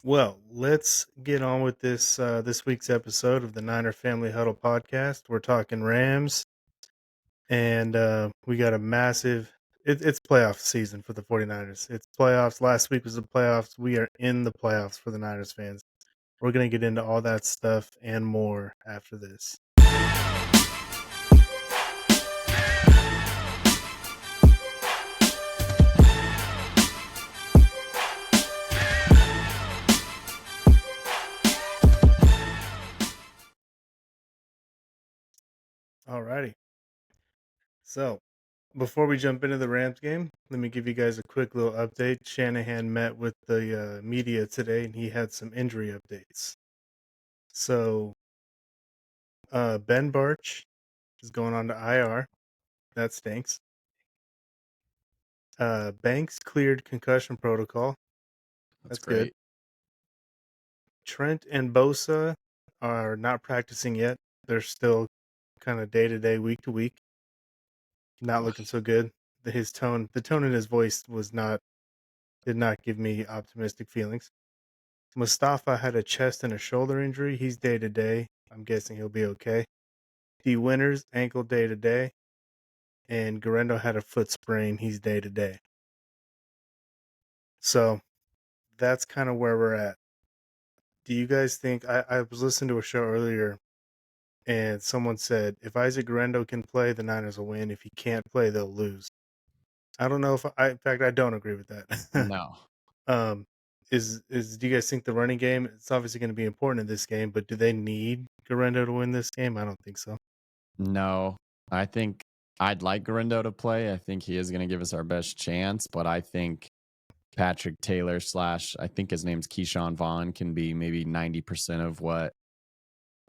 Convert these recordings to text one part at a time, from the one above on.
Well, let's get on with this week's episode of the Niner Family Huddle podcast. We're talking Rams, and we got a massive it's playoff season for the 49ers. It's playoffs. Last week was the playoffs. We are in the playoffs for the Niners fans. We're going to get into all that stuff and more after this. Alrighty. So, before we jump into the Rams game, let me give you guys a quick little update. Shanahan met with the media today, and he had some injury updates. So, Ben Barch is going on to IR. That stinks. Banks cleared concussion protocol. That's good. great. Trent and Bosa are not practicing yet. They're still kind of day to day, week to week. Not looking so good. The tone in his voice did not give me optimistic feelings. Mustafa had a chest and a shoulder injury. He's day to day. I'm guessing he'll be okay. D. Winters, ankle day to day. And Garendo had a foot sprain. He's day to day. So that's kind of where we're at. Do you guys think I was listening to a show earlier and someone said if Isaac Garendo can play, the Niners will win. If he can't play, they'll lose. I don't know in fact, I don't agree with that. No. Do you guys think the running game, it's obviously going to be important in this game, but do they need Garendo to win this game? I don't think so. No. I think I'd like Garindo to play. I think he is going to give us our best chance, but I think Patrick Taylor / I think his name's Keyshawn Vaughn can be maybe 90% of what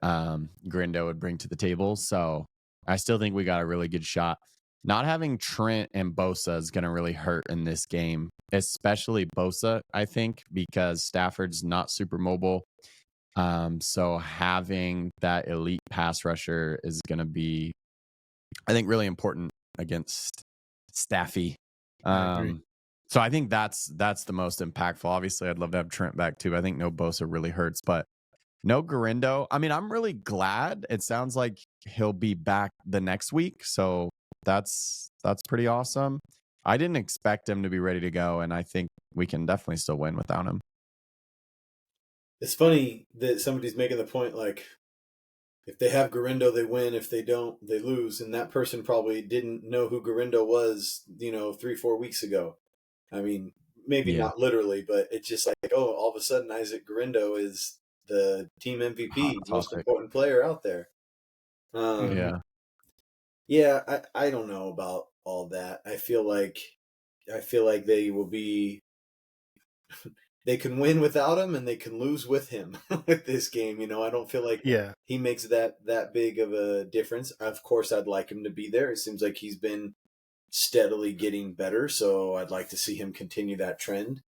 Garindo would bring to the table. So I still think we got a really good shot. Not having Trent and Bosa is going to really hurt in this game, especially Bosa, I think, because Stafford's not super mobile. So having that elite pass rusher is going to be, I think, really important against Staffy. I agree. So I think that's the most impactful. Obviously, I'd love to have Trent back too. I think no Bosa really hurts, but no Garindo. I mean, I'm really glad. It sounds like he'll be back the next week, so that's pretty awesome. I didn't expect him to be ready to go, and I think we can definitely still win without him. It's funny that somebody's making the point like, if they have Garindo, they win. If they don't, they lose. And that person probably didn't know who Garindo was, 3-4 weeks ago. I mean, maybe not literally, but it's just like, oh, all of a sudden Isaac Garindo is the team MVP, most important player out there. Yeah, I don't know about all that. I feel like they will be. They can win without him and they can lose with him with this game. I don't feel like he makes that big of a difference. Of course, I'd like him to be there. It seems like he's been steadily getting better, so I'd like to see him continue that trend.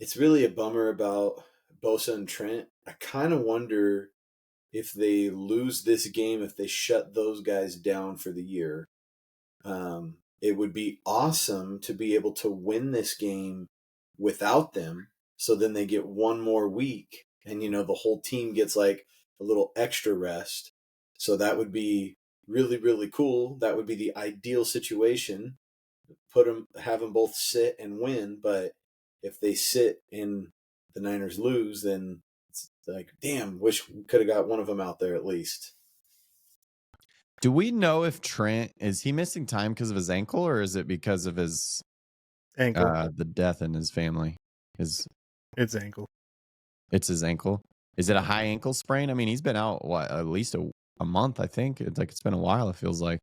It's really a bummer about Bosa and Trent. I kind of wonder if they lose this game, if they shut those guys down for the year. It would be awesome to be able to win this game without them. So then they get one more week and, the whole team gets like a little extra rest. So that would be really, really cool. That would be the ideal situation. Have them both sit and win. But if they sit and the Niners lose, then it's like, damn, wish we could have got one of them out there at least. Do we know if Trent, is he missing time because of his ankle or is it because of his ankle? The death in his family? It's ankle. It's his ankle. Is it a high ankle sprain? I mean, he's been out at least a month, I think. It's been a while, it feels like.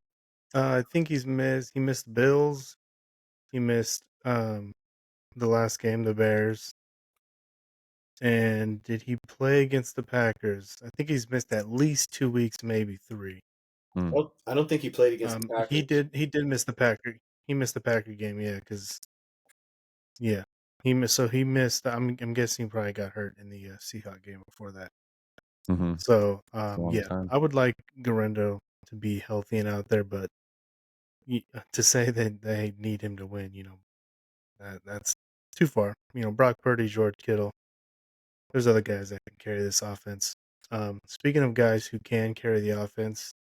I think he missed Bills. He missed the last game, the Bears. And did he play against the Packers? I think he's missed at least 2 weeks, maybe 3. Well, I don't think he played against the Packers. He did miss the Packer. He missed the Packer game, yeah, because he missed. I'm guessing he probably got hurt in the Seahawks game before that. Mm-hmm. So I would like Garendo to be healthy and out there, but to say that they need him to win, that's too far. Brock Purdy, George Kittle. There's other guys that can carry this offense. Speaking of guys who can carry the offense,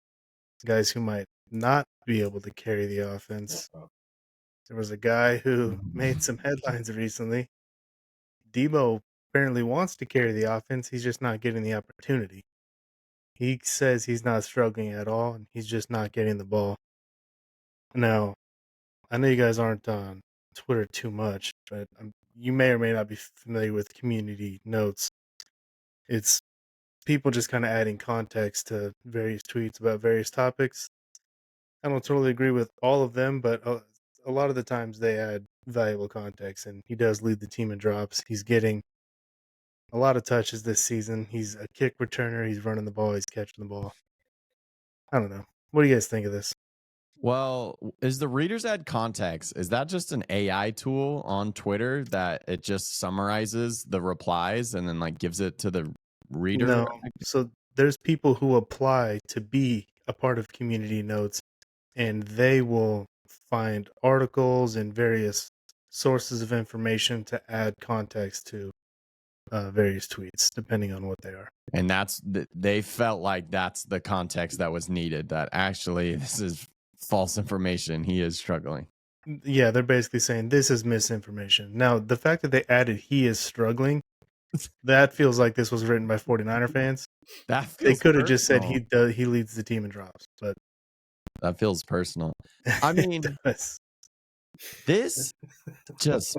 guys who might not be able to carry the offense, there was a guy who made some headlines recently. Debo apparently wants to carry the offense. He's just not getting the opportunity. He says he's not struggling at all, and he's just not getting the ball. Now, I know you guys aren't on Twitter too much, but you may or may not be familiar with community notes. It's people just kind of adding context to various tweets about various topics. I don't totally agree with all of them, but a lot of the times they add valuable context, and he does lead the team in drops. He's getting a lot of touches this season. He's a kick returner. He's running the ball. He's catching the ball. I don't know. What do you guys think of this? Well, is the readers add context? Is that just an AI tool on Twitter that it just summarizes the replies and then like gives it to the reader? No. So there's people who apply to be a part of community notes, and they will find articles and various sources of information to add context to various tweets, depending on what they are. And they felt like that's the context that was needed, that actually this is false information. He is struggling. Yeah, they're basically saying this is misinformation. Now, the fact that they added he is struggling, that feels like this was written by 49er fans. That They feels could have just said personal. he leads the team in drops, but That feels personal. I mean, it does. this just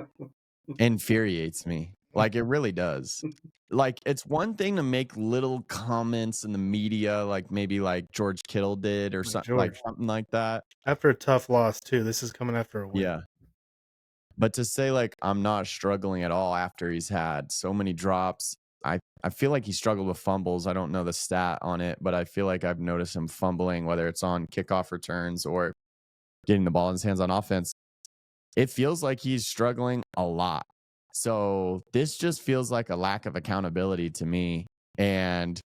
infuriates me. Like it really does. Like it's one thing to make little comments in the media, like maybe like George Kittle did or something like that. After a tough loss too. This is coming after a win. Yeah. But to say like I'm not struggling at all after he's had so many drops, I feel like he struggled with fumbles. I don't know the stat on it, but I feel like I've noticed him fumbling, whether it's on kickoff returns or getting the ball in his hands on offense. It feels like he's struggling a lot. So this just feels like a lack of accountability to me. And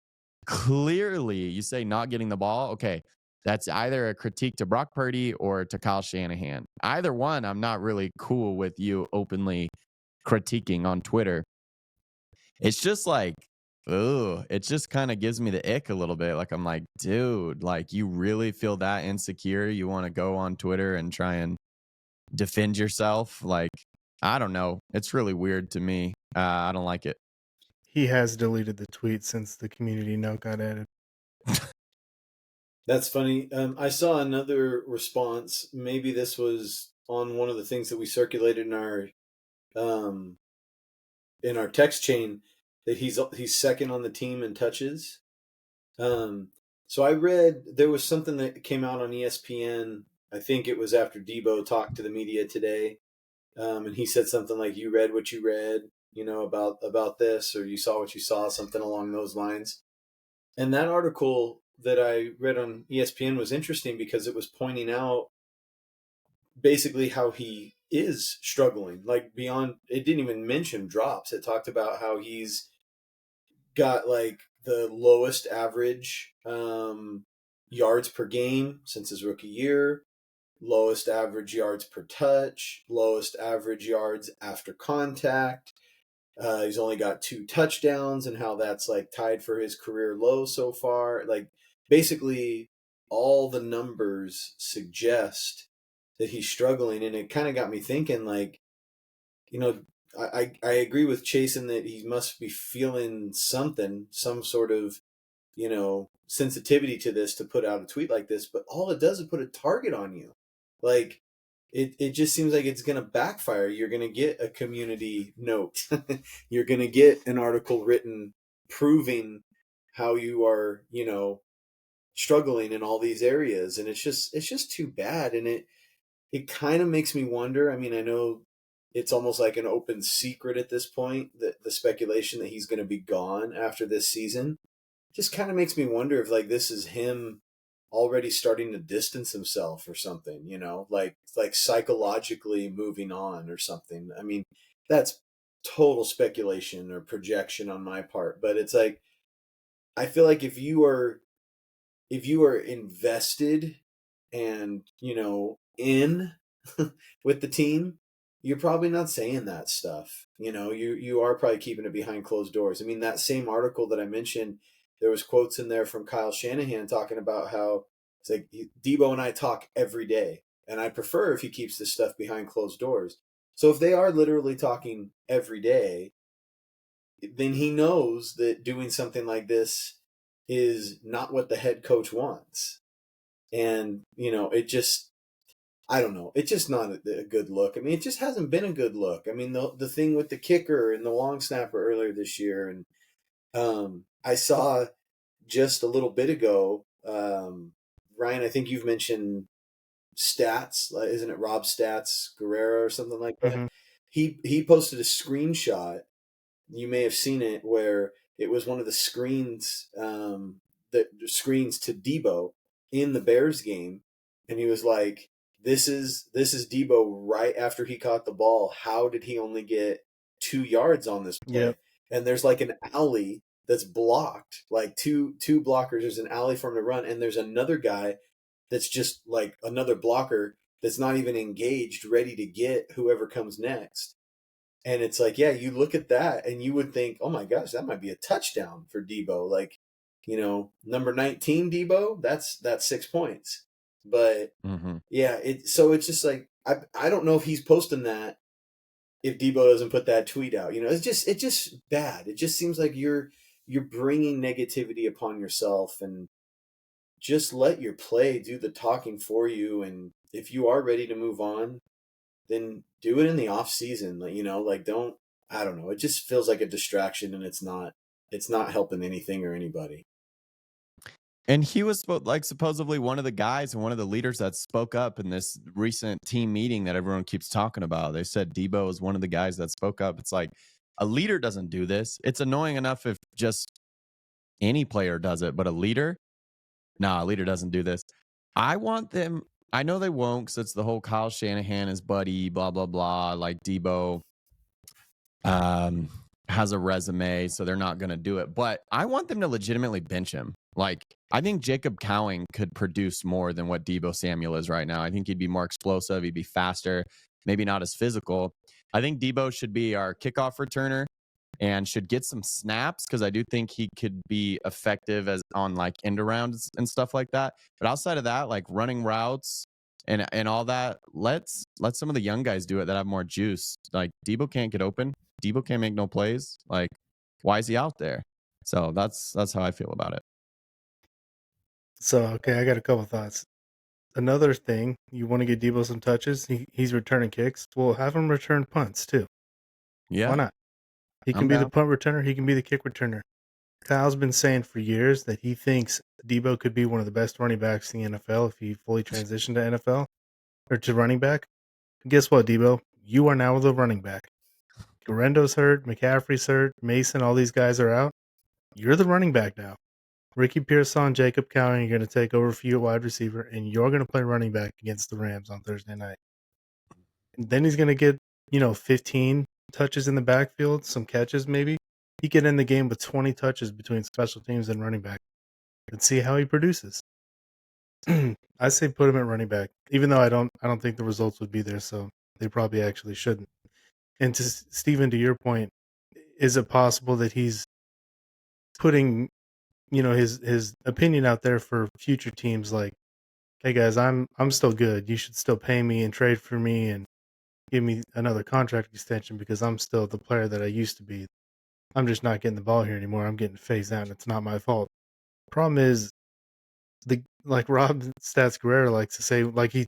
clearly, you say not getting the ball. Okay, that's either a critique to Brock Purdy or to Kyle Shanahan. Either one, I'm not really cool with you openly critiquing on Twitter. It's just like, it just kind of gives me the ick a little bit. Like, I'm like, dude, like, you really feel that insecure? You want to go on Twitter and try and defend yourself? Like, I don't know. It's really weird to me. I don't like it. He has deleted the tweet since the community note got added. That's funny. I saw another response. Maybe this was on one of the things that we circulated in our text chain, that he's second on the team in touches. So I read there was something that came out on ESPN. I think it was after Debo talked to the media today, and he said something like, "You read what you read, about this, or you saw what you saw," something along those lines. And that article that I read on ESPN was interesting because it was pointing out basically how he is struggling, like beyond. It didn't even mention drops. It talked about how he's got like the lowest average yards per game since his rookie year, lowest average yards per touch, lowest average yards after contact. He's only got 2 touchdowns, and how that's like tied for his career low so far. Like basically all the numbers suggest that he's struggling. And it kind of got me thinking, like, I agree with Chasen that he must be feeling something, some sort of, sensitivity to this to put out a tweet like this, but all it does is put a target on you. Like, it just seems like it's going to backfire. You're going to get a community note. You're going to get an article written proving how you are, struggling in all these areas. And it's just too bad. And it kind of makes me wonder. I mean, I know it's almost like an open secret at this point, that the speculation that he's going to be gone after this season just kind of makes me wonder if like this is him already starting to distance himself or something, like psychologically moving on or something. I mean, that's total speculation or projection on my part, but it's like, I feel like if you are invested and, in with the team, you're probably not saying that stuff. You are probably keeping it behind closed doors. I mean, that same article that I mentioned, there was quotes in there from Kyle Shanahan talking about how it's like Debo and I talk every day, and I prefer if he keeps this stuff behind closed doors. So if they are literally talking every day, then he knows that doing something like this is not what the head coach wants. And, it just, I don't know. It's just not a good look. I mean, it just hasn't been a good look. I mean, the thing with the kicker and the long snapper earlier this year, and I saw just a little bit ago, Ryan, I think you've mentioned Stats, isn't it Rob Stats Guerrera or something like that? Mm-hmm. He posted a screenshot. You may have seen it where it was one of the screens that screens to Debo in the Bears game, and he was like, "This is Debo right after he caught the ball. How did he only get 2 yards on this play?" Yep. And there's like an alley that's blocked, like two blockers. There's an alley for him to run, and there's another guy that's just like another blocker that's not even engaged, ready to get whoever comes next. And it's like, yeah, you look at that and you would think, oh my gosh, that might be a touchdown for Debo. Like, number 19 Debo, that's 6 points. But yeah, so it's just like I don't know if he's posting that if Debo doesn't put that tweet out. It's just bad. It just seems like you're bringing negativity upon yourself, and just let your play do the talking for you. And if you are ready to move on, then do it in the off season. Don't, I don't know. It just feels like a distraction, and it's not helping anything or anybody. And he was supposedly one of the guys and one of the leaders that spoke up in this recent team meeting that everyone keeps talking about. They said Debo is one of the guys that spoke up. It's like a leader doesn't do this. It's annoying enough if just any player does it, but a leader doesn't do this. I want them. I know they won't, because it's the whole Kyle Shanahan is buddy, blah, blah, blah. Like Debo has a resume, so they're not going to do it. But I want them to legitimately bench him. Like, I think Jacob Cowing could produce more than what Debo Samuel is right now. I think he'd be more explosive. He'd be faster, maybe not as physical. I think Debo should be our kickoff returner and should get some snaps, because I do think he could be effective as on like end arounds and stuff like that. But outside of that, like running routes and all that, let some of the young guys do it that have more juice. Like Debo can't get open. Debo can't make no plays. Like, why is he out there? So that's how I feel about it. So, okay, I got a couple thoughts. Another thing, you want to get Debo some touches. He's returning kicks. Well, have him return punts too. Yeah, Why not? He can I'm be the down. punt returner. He can be the kick returner. Kyle's been saying for years that he thinks Debo could be one of the best running backs in the NFL if he fully transitioned to NFL or to running back. Guess what, Debo? You are now the running back. Garendo's hurt. McCaffrey's hurt. Mason, all these guys are out. You're the running back now. Ricky Pearson, Jacob Cowing, you're going to take over for you at wide receiver, and you're going to play running back against the Rams on Thursday night. And then he's going to get, 15 touches in the backfield, some catches maybe. He could end the game with 20 touches between special teams and running back. And see how he produces. I say put him at running back, even though I don't think the results would be there, so they probably actually shouldn't. And to Steven, to your point, is it possible that he's putting his opinion out there for future teams, like, hey guys, I'm still good. You should still pay me and trade for me and give me another contract extension because I'm still the player that I used to be. I'm just not getting the ball here anymore. I'm getting phased out and it's not my fault. Problem is like Rob Stats Guerrero likes to say, like he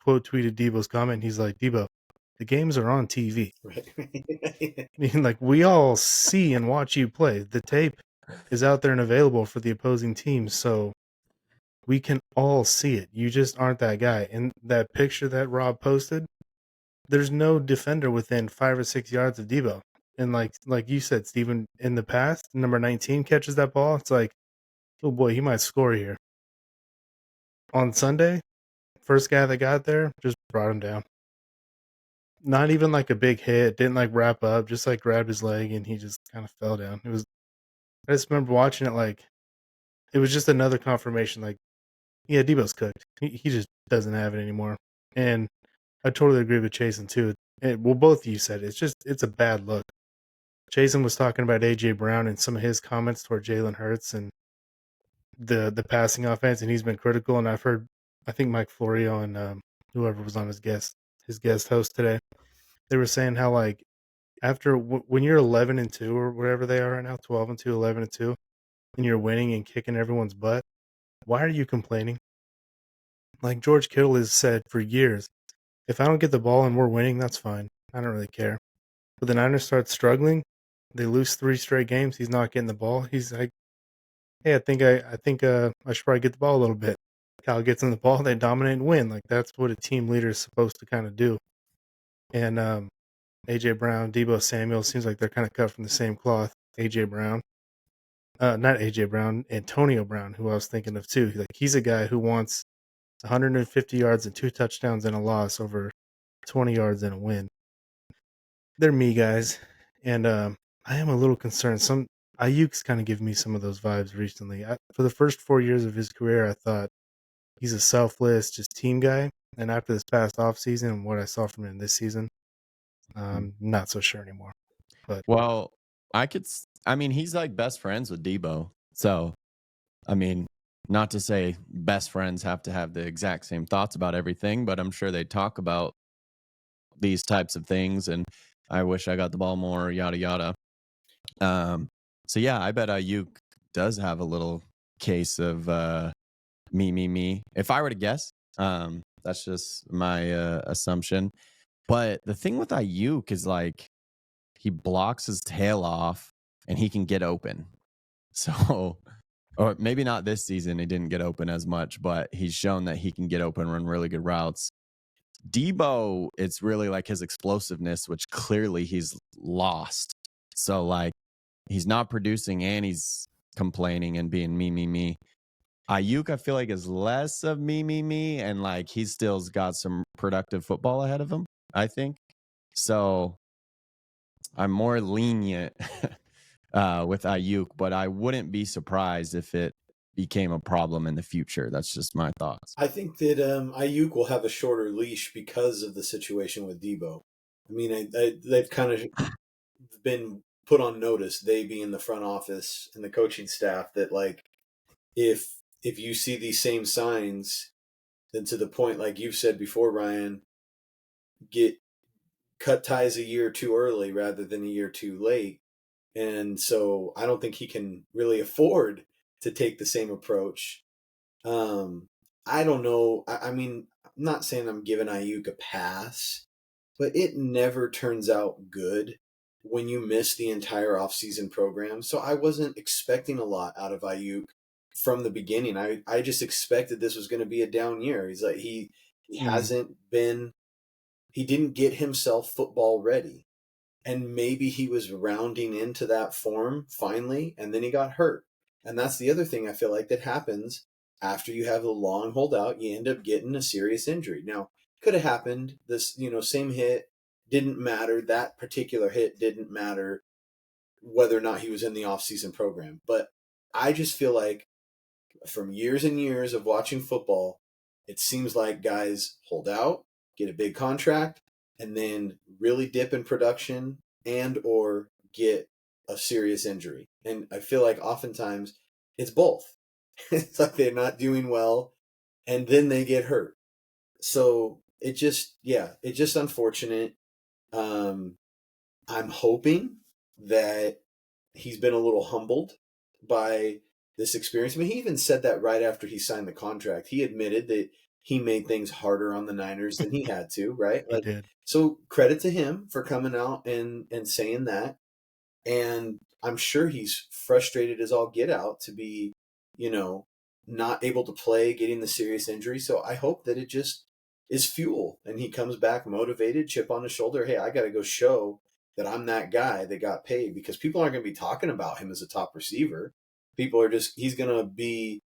quote tweeted Debo's comment. He's like, Debo, the games are on TV. Right. I mean, like, we all see and watch you play. The tape is out there and available for the opposing team, so we can all see it. You just aren't that guy. And that picture that Rob posted, there's no defender within 5 or 6 yards of Debo. And like you said, Steven, in the past, number 19 catches that ball. It's like, oh boy, he might score here. On Sunday, first guy that got there just brought him down. Not even like a big hit, didn't like wrap up, just like grabbed his leg and he just kind of fell down. I just remember watching it, like, it was just another confirmation, like, yeah, Debo's cooked. He just doesn't have it anymore. And I totally agree with Chasen too. well, both of you said it. It's a bad look. Jason was talking about AJ Brown and some of his comments toward Jalen Hurts and the passing offense, and he's been critical. And I've heard, I think Mike Florio and whoever was on his guest host today, they were saying how like after when you're 11-2 or whatever they are right now, 12-2, 11-2, and you're winning and kicking everyone's butt, why are you complaining? Like George Kittle has said for years, if I don't get the ball and we're winning, that's fine. I don't really care. But the Niners start struggling. They lose 3 straight games. He's not getting the ball. He's like, hey, I should probably get the ball a little bit. Kyle gets in the ball, they dominate and win. Like that's what a team leader is supposed to kind of do. And AJ Brown, Debo Samuel seems like they're kind of cut from the same cloth. AJ Brown, not AJ Brown, Antonio Brown, who I was thinking of too. Like he's a guy who wants 150 yards and 2 touchdowns and a loss over 20 yards and a win. They're me guys, and I am a little concerned. Some Ayuk's kind of given me some of those vibes recently. For the first 4 years of his career, I thought he's a selfless, just team guy. And after this past offseason and what I saw from him this season, not so sure anymore. But Well, I mean, he's like best friends with Debo. So, I mean, not to say best friends have to have the exact same thoughts about everything, but I'm sure they talk about these types of things. And I wish I got the ball more, yada, yada. So, yeah, I bet Ayuk does have a little case of me. If I were to guess, that's just my assumption. But the thing with Ayuk is like he blocks his tail off and he can get open. So, or maybe not this season, he didn't get open as much, but he's shown that he can get open, run really good routes. Debo, it's really like his explosiveness, which clearly he's lost. So, like, he's not producing and he's complaining and being me. Ayuk, I feel like, is less of me, and like he's still's got some productive football ahead of him, I think. So I'm more lenient with Ayuk, but I wouldn't be surprised if it became a problem in the future. That's just my thoughts. I think that Ayuk will have a shorter leash because of the situation with Debo. I mean, they've kind of been put on notice, they being the front office and the coaching staff, that like if you see these same signs, then to the point like you've said before, Ryan, get cut ties a year too early rather than a year too late. And so I don't think he can really afford to take the same approach. I don't know. I mean, I'm not saying I'm giving Ayuk a pass, but it never turns out good when you miss the entire offseason program. So I wasn't expecting a lot out of Ayuk from the beginning. I just expected this was going to be a down year. He's like he hasn't been, he didn't get himself football ready. And maybe he was rounding into that form finally, and then he got hurt. And that's the other thing I feel like that happens after you have a long holdout. You end up getting a serious injury. Now, could have happened. This, same hit didn't matter. That particular hit didn't matter whether or not he was in the offseason program. But I just feel like from years and years of watching football, it seems like guys hold out, get a big contract, and then really dip in production and or get a serious injury. And I feel like oftentimes it's both. It's like they're not doing well and then they get hurt. So it's just unfortunate. I'm hoping that he's been a little humbled by this experience. I mean, he even said that right after he signed the contract. He admitted that he made things harder on the Niners than he had to, right? he Like, did. so credit to him for coming out and saying that. And I'm sure he's frustrated as all get out to be, you know, not able to play, getting the serious injury. So I hope that it just is fuel and he comes back motivated, chip on his shoulder. Hey, I got to go show that I'm that guy that got paid, because people aren't going to be talking about him as a top receiver. People are just, he's going to be,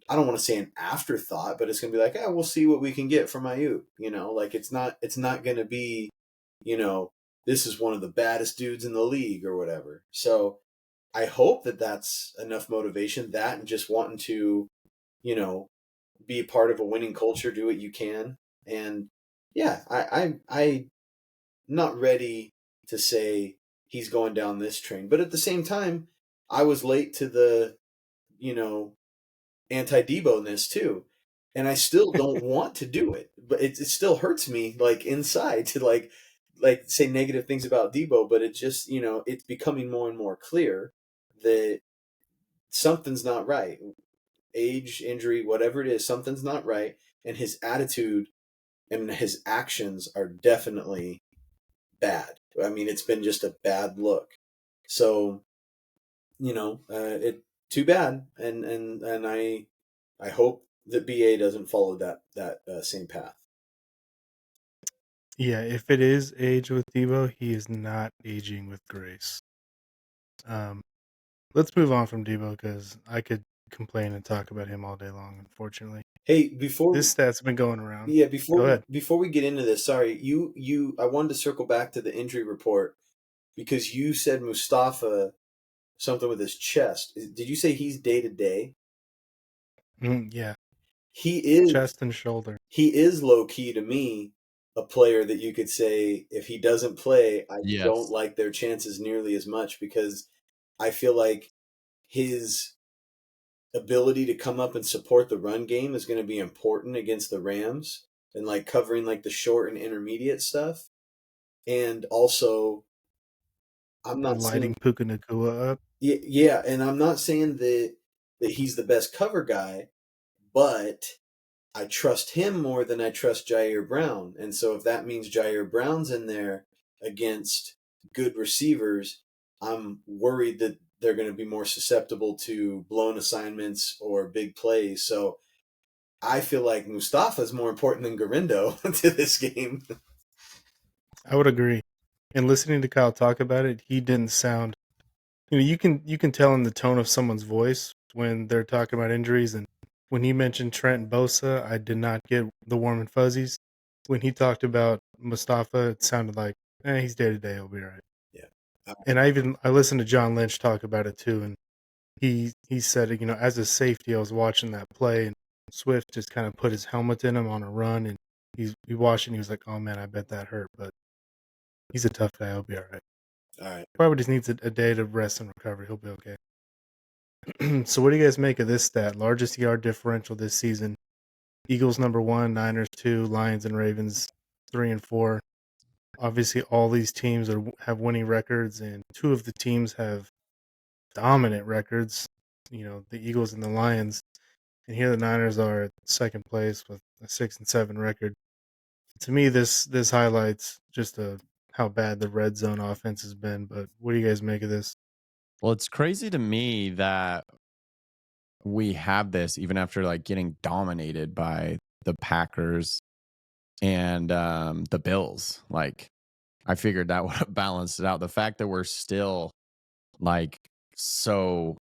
I don't want to say an afterthought, but it's going to be like, we'll see what we can get from Ayuk. Like it's not going to be, you know, this is one of the baddest dudes in the league or whatever. So I hope that that's enough motivation, that and just wanting to, you know, be a part of a winning culture, do what you can. And yeah, I not ready to say he's going down this train. But at the same time, I was late to the, anti-Debo-ness too. And I still don't want to do it, but it still hurts me like inside to like say negative things about Debo, but it just, it's becoming more and more clear that something's not right. Age, injury, whatever it is, something's not right. And his attitude and his actions are definitely bad. I mean, it's been just a bad look. So, it too bad, and I hope that BA doesn't follow that same path. Yeah, if it is age with Debo, he is not aging with grace. Let's move on from Debo because I could complain and talk about him all day long. Unfortunately, Hey, this stat's been going around. yeah, Go ahead. before we get into this, sorry, I wanted to circle back to the injury report because you said Mustafa something with his chest. Did you say he's day to day? Yeah, He is. chest and shoulder. He is low key to me a player that you could say if he doesn't play, I Yes. don't like their chances nearly as much because I feel like his ability to come up and support the run game is going to be important against the Rams and like covering like the short and intermediate stuff. And also, I'm not Lighting saying Puka Nakua up. yeah, and I'm not saying that he's the best cover guy, but I trust him more than I trust Jair Brown. And so if that means Jair Brown's in there against good receivers, I'm worried that they're going to be more susceptible to blown assignments or big plays. So I feel like Mustafa is more important than Garindo to this game. I would agree. And listening to Kyle talk about it, he didn't sound. You can tell in the tone of someone's voice when they're talking about injuries. And when he mentioned Trent and Bosa, I did not get the warm and fuzzies. When he talked about Mustafa, it sounded like, he's day to day. He'll be all right. Yeah. And I listened to John Lynch talk about it too, and he said, as a safety, I was watching that play, and Swift just kind of put his helmet in him on a run, and he watched it, and he was like, "Oh man, I bet that hurt," but he's a tough guy. He'll be all right. All right. Probably just needs a day to rest and recover. He'll be okay. So, what do you guys make of this stat? Largest yard differential this season: Eagles number 1, Niners 2, Lions and Ravens 3 and 4. Obviously, all these teams have winning records, and two of the teams have dominant records. The Eagles and the Lions. And here the Niners are at second place with a 6-7 record. To me, this highlights just how bad the red zone offense has been. But what do you guys make of this? Well, it's crazy to me that we have this even after like getting dominated by the Packers and the Bills. Like, I figured that would have balanced it out. The fact that we're still like so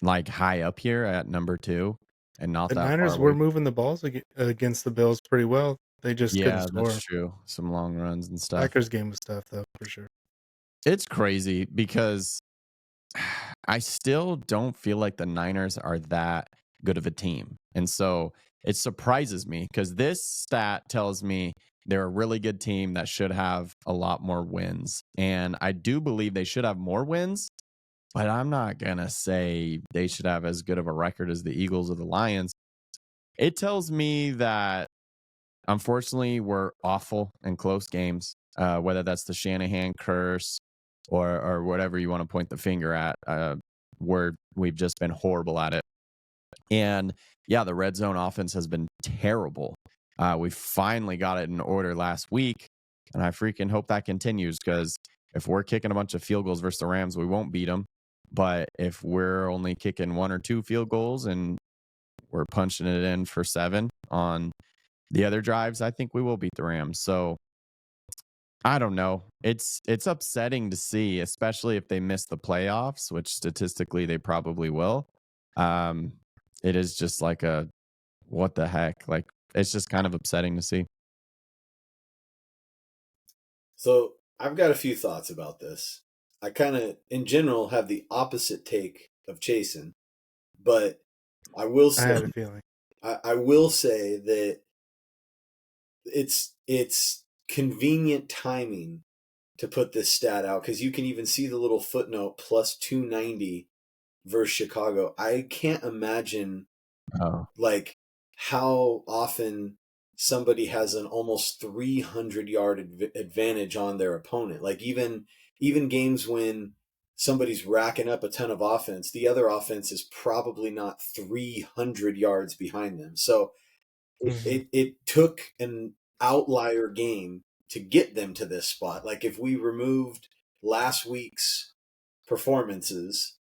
like high up here at number 2 and not The that far Niners away. were moving the balls against the Bills pretty well. They just couldn't Yeah, score. that's true. Some long runs and stuff. Packers game was tough though, for sure. It's crazy because I still don't feel like the Niners are that good of a team. And so it surprises me because this stat tells me they're a really good team that should have a lot more wins. And I do believe they should have more wins, but I'm not going to say they should have as good of a record as the Eagles or the Lions. It tells me that unfortunately we're awful in close games, whether that's the Shanahan curse or whatever you want to point the finger at. We've just been horrible at it. And yeah, the red zone offense has been terrible. We finally got it in order last week, and I freaking hope that continues because if we're kicking a bunch of field goals versus the Rams, we won't beat them. But if we're only kicking 1 or 2 field goals and we're punching it in for 7 on the other drives, I think we will beat the Rams. So I don't know. It's upsetting to see, especially if they miss the playoffs, which statistically they probably will. It is just like a what the heck? Like it's just kind of upsetting to see. So I've got a few thoughts about this. I kind of, in general, have the opposite take of Chasen, but I will I say, had a feeling. I will say that it's convenient timing to put this stat out, because you can even see the little footnote plus 290 versus Chicago. I can't imagine Oh, like how often somebody has an almost 300-yard advantage on their opponent. Like even games when somebody's racking up a ton of offense, the other offense is probably not 300 yards behind them. So it took an outlier game to get them to this spot. Like if we removed last week's performances,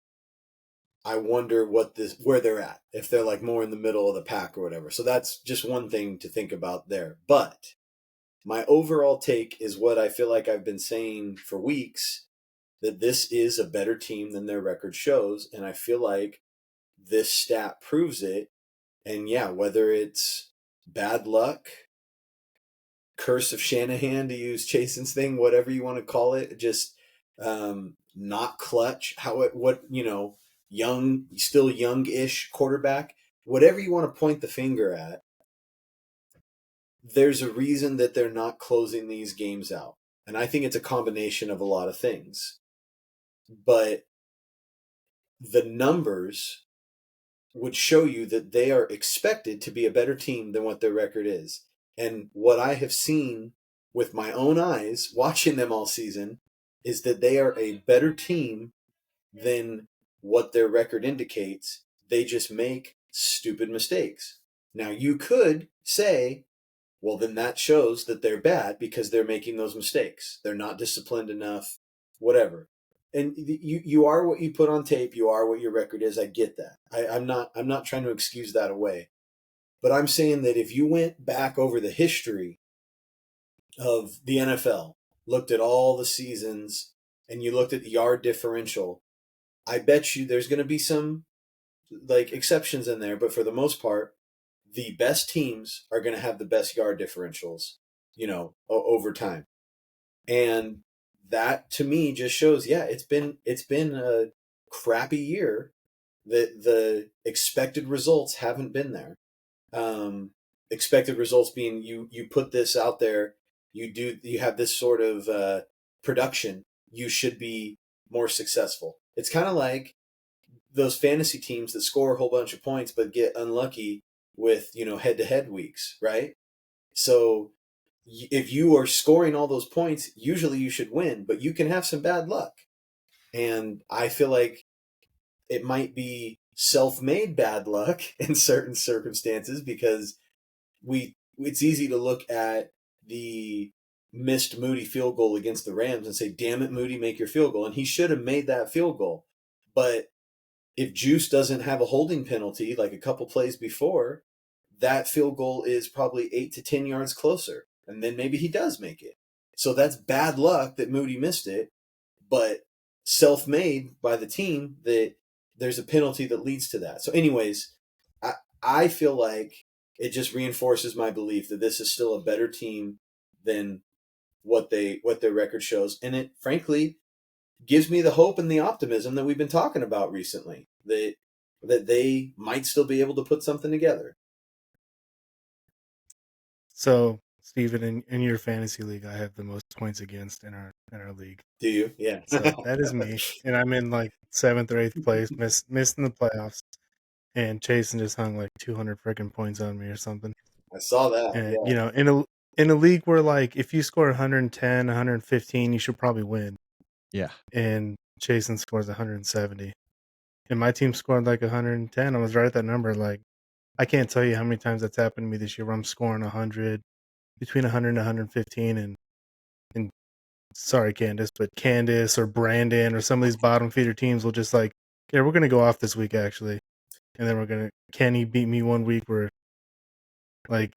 I wonder where they're at, if they're like more in the middle of the pack or whatever. So that's just one thing to think about there. But my overall take is what I feel like I've been saying for weeks, that this is a better team than their record shows. And I feel like this stat proves it. And yeah, whether it's bad luck, curse of Shanahan, to use Chasen's thing, whatever you want to call it, just not clutch, still young-ish quarterback, whatever you want to point the finger at, there's a reason that they're not closing these games out. And I think it's a combination of a lot of things. But the numbers would show you that they are expected to be a better team than what their record is. And what I have seen with my own eyes, watching them all season, is that they are a better team than what their record indicates. They just make stupid mistakes. Now, you could say, well, then that shows that they're bad because they're making those mistakes. They're not disciplined enough, whatever. And you are what you put on tape. You are what your record is. I get that. I'm not trying to excuse that away. But I'm saying that if you went back over the history of the NFL, looked at all the seasons, and you looked at the yard differential, I bet you there's going to be some like exceptions in there, but for the most part, the best teams are going to have the best yard differentials, over time. And that to me just shows, yeah, it's been a crappy year. That the expected results haven't been there. Expected results being you put this out there, you have this sort of production, you should be more successful. It's kind of like those fantasy teams that score a whole bunch of points but get unlucky with head-to-head weeks, right? So if you are scoring all those points, usually you should win, but you can have some bad luck. And I feel like it might be self-made bad luck in certain circumstances, because it's easy to look at the missed Moody field goal against the Rams and say, damn it, Moody, make your field goal. And he should have made that field goal. But if Juice doesn't have a holding penalty like a couple plays before, that field goal is probably 8 to 10 yards closer. And then maybe he does make it. So that's bad luck that Moody missed it, but self-made by the team that there's a penalty that leads to that. So anyways, I feel like it just reinforces my belief that this is still a better team than what their record shows. And it frankly gives me the hope and the optimism that we've been talking about recently, that they might still be able to put something together. So, Steven, in your fantasy league, I have the most points against in our league. Do you? Yeah. So that is me, and I'm in like 7th or 8th place, missing the playoffs, and Chasen just hung like 200 freaking points on me or something. I saw that. And Yeah. in a league where like if you score 110, 115, you should probably win. yeah. And Chasen scores 170, and my team scored like 110. I was right at that number. Like I can't tell you how many times that's happened to me this year, where I'm scoring 100, between 100 and 115, and sorry, Candace, but Candace or Brandon or some of these bottom feeder teams will just like, yeah, we're gonna go off this week actually, and then Kenny beat me one week where like,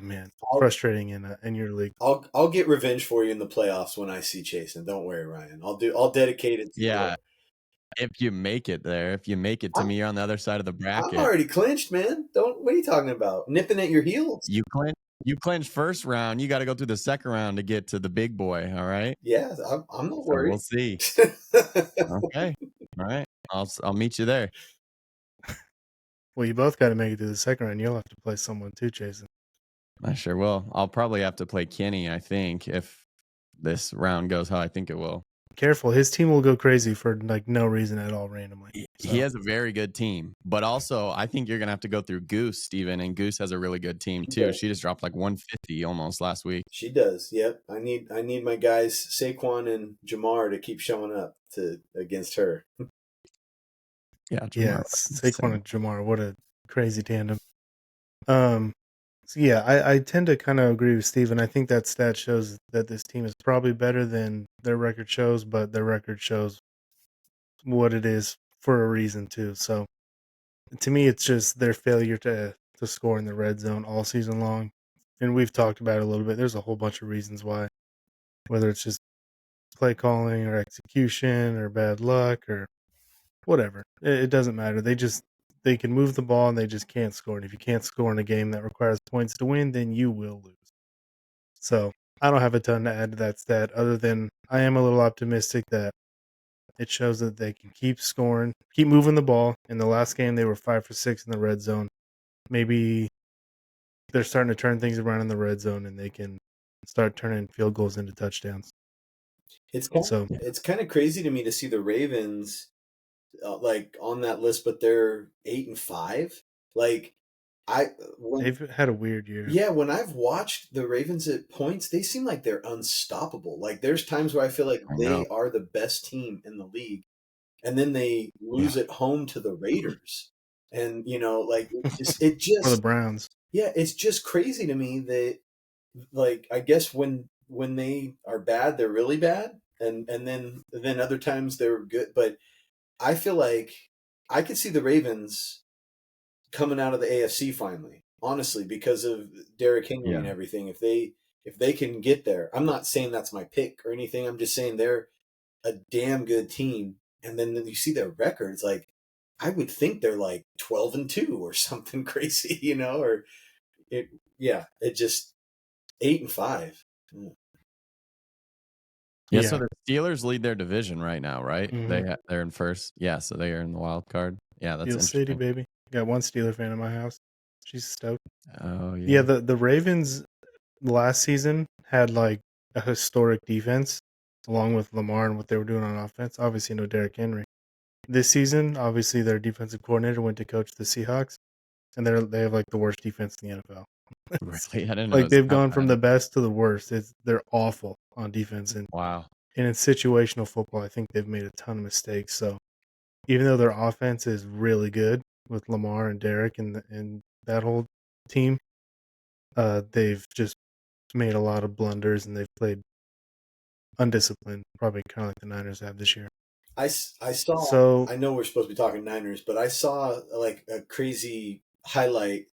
man, frustrating in your league. I'll get revenge for you in the playoffs when I see Chasen. Don't worry, Ryan. I'll dedicate it to Yeah. If you make it there, if you make it to me, you're on the other side of the bracket. I'm already clinched, man. What are you talking about? Nipping at your heels. You clinched first round. You got to go through the second round to get to the big boy. All right. Yeah, I'm not worried. We'll see. Okay. All right. I'll meet you there. Well, you both got to make it to the second round. You'll have to play someone too, Jason. I sure will. I'll probably have to play Kenny, I think, if this round goes how I think it will. Careful, his team will go crazy for like no reason at all randomly. He So has a very good team, but also I think you're gonna have to go through Goose, Steven, and Goose has a really good team too. does. She just dropped like 150 almost last week. She does. Yep. I need my guys Saquon and Jamar to keep showing up against her. Yeah, yeah, Jamar. Saquon and Jamar, what a crazy tandem. So yeah, I tend to kind of agree with Steven. I think that stat shows that this team is probably better than their record shows, but their record shows what it is for a reason too. So to me, it's just their failure to score in the red zone all season long, and we've talked about it a little bit. There's a whole bunch of reasons why, whether it's just play calling or execution or bad luck or whatever. It doesn't matter. They can move the ball and they just can't score. And if you can't score in a game that requires points to win, then you will lose. So I don't have a ton to add to that stat other than I am a little optimistic that it shows that they can keep scoring, keep moving the ball. In the last game, they were 5 for 6 in the red zone. Maybe they're starting to turn things around in the red zone and they can start turning field goals into touchdowns. So It's kind of crazy to me to see the Ravens like on that list, but they're 8-5. Like they've had a weird year. yeah, when I've watched the Ravens at points, they seem like they're unstoppable. Like there's times where I feel like they are the best team in the league, and then they lose at home to the Raiders, and like it Or the just Browns. yeah, it's just crazy to me that like I guess when they are bad, they're really bad, and then other times they're good, but I feel like I could see the Ravens coming out of the AFC finally, honestly, because of Derrick Henry and everything. If they can get there, I'm not saying that's my pick or anything. I'm just saying they're a damn good team. And then you see their records, like I would think they're like 12-2 or something crazy, or it. Yeah, it just 8-5. Yeah, so the Steelers lead their division right now, right? Mhm. They're in first. Yeah, so they are in the wild card. Yeah, that's Steel City, interesting. baby. Got one Steeler fan in my house. She's stoked. Oh Yeah, yeah. the Ravens last season had like a historic defense, along with Lamar and what they were doing on offense. Obviously, no Derrick Henry. This season, obviously, their defensive coordinator went to coach the Seahawks, and they have like the worst defense in the NFL. Really? I didn't know it Like was they've that gone from bad. the best to the worst. They're awful on defense, and Wow. in situational football, I think they've made a ton of mistakes. So even though their offense is really good with Lamar and Derrick and that whole team, they've just made a lot of blunders and they've played undisciplined, probably kind of like the Niners have this year. I saw. So I know we're supposed to be talking Niners, but I saw like a crazy highlight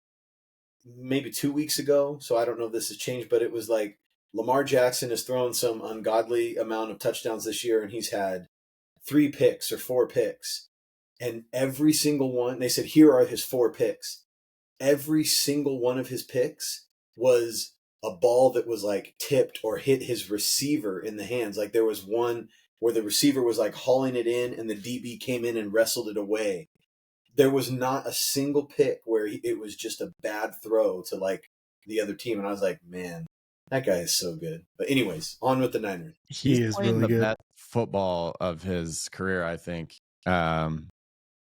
maybe 2 weeks ago. So I don't know if this has changed, but it was like Lamar Jackson has thrown some ungodly amount of touchdowns this year, and he's had 3 picks or 4 picks, and every single one. They said here are his 4 picks. Every single one of his picks was a ball that was like tipped or hit his receiver in the hands. Like there was one where the receiver was like hauling it in and the DB came in and wrestled it away. There was not a single pick where it was just a bad throw to like the other team. And I was like, man, that guy is so good. But anyways, on with the Niners. He's he is playing really the good. best football of his career, I think.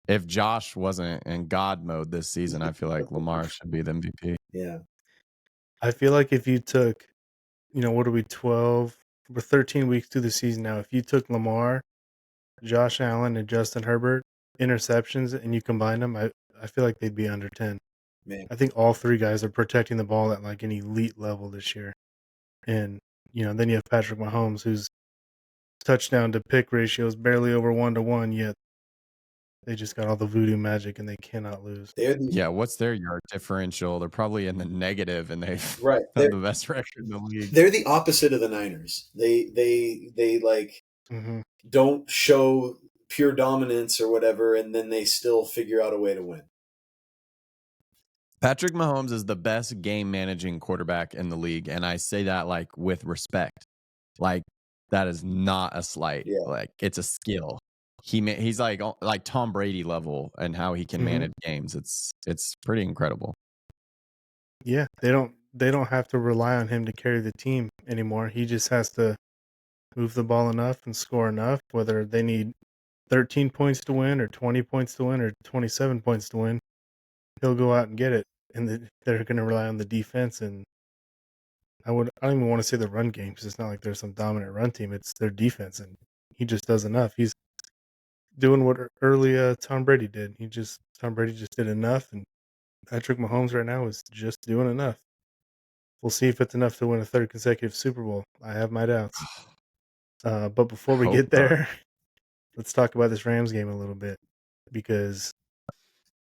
If Josh wasn't in God mode this season, I feel like Lamar should be the MVP. Yeah. I feel like if you took, what are we, 12? We're 13 weeks through the season now. If you took Lamar, Josh Allen, and Justin Herbert interceptions and you combine them, I feel like they'd be under 10. Man. I think all three guys are protecting the ball at like an elite level this year. And, then you have Patrick Mahomes, whose touchdown to pick ratio is barely over 1-to-1, yet they just got all the voodoo magic and they cannot lose. Yeah, what's their yard differential? They're probably in the negative, and they've Right. have the best record in the league. They're the opposite of the Niners. They like Mhm. don't show pure dominance or whatever, and then they still figure out a way to win. Patrick Mahomes is the best game managing quarterback in the league, and I say that like with respect. Like that is not a slight. Yeah. Like it's a skill. He's like Tom Brady level and how he can Mhm. manage games. It's pretty incredible. Yeah, they don't they don't have to rely on him to carry the team anymore. He just has to move the ball enough and score enough, whether they need 13 points to win or 20 points to win or 27 points to win. He'll go out and get it, and they're going to rely on the defense. And I don't even want to say the run game because it's not like there's some dominant run team. It's their defense, and he just does enough. He's doing what early Tom Brady did. Tom Brady just did enough, and Patrick Mahomes right now is just doing enough. We'll see if it's enough to win a third consecutive Super Bowl. I have my doubts. But before we Hope get not. there, let's talk about this Rams game a little bit because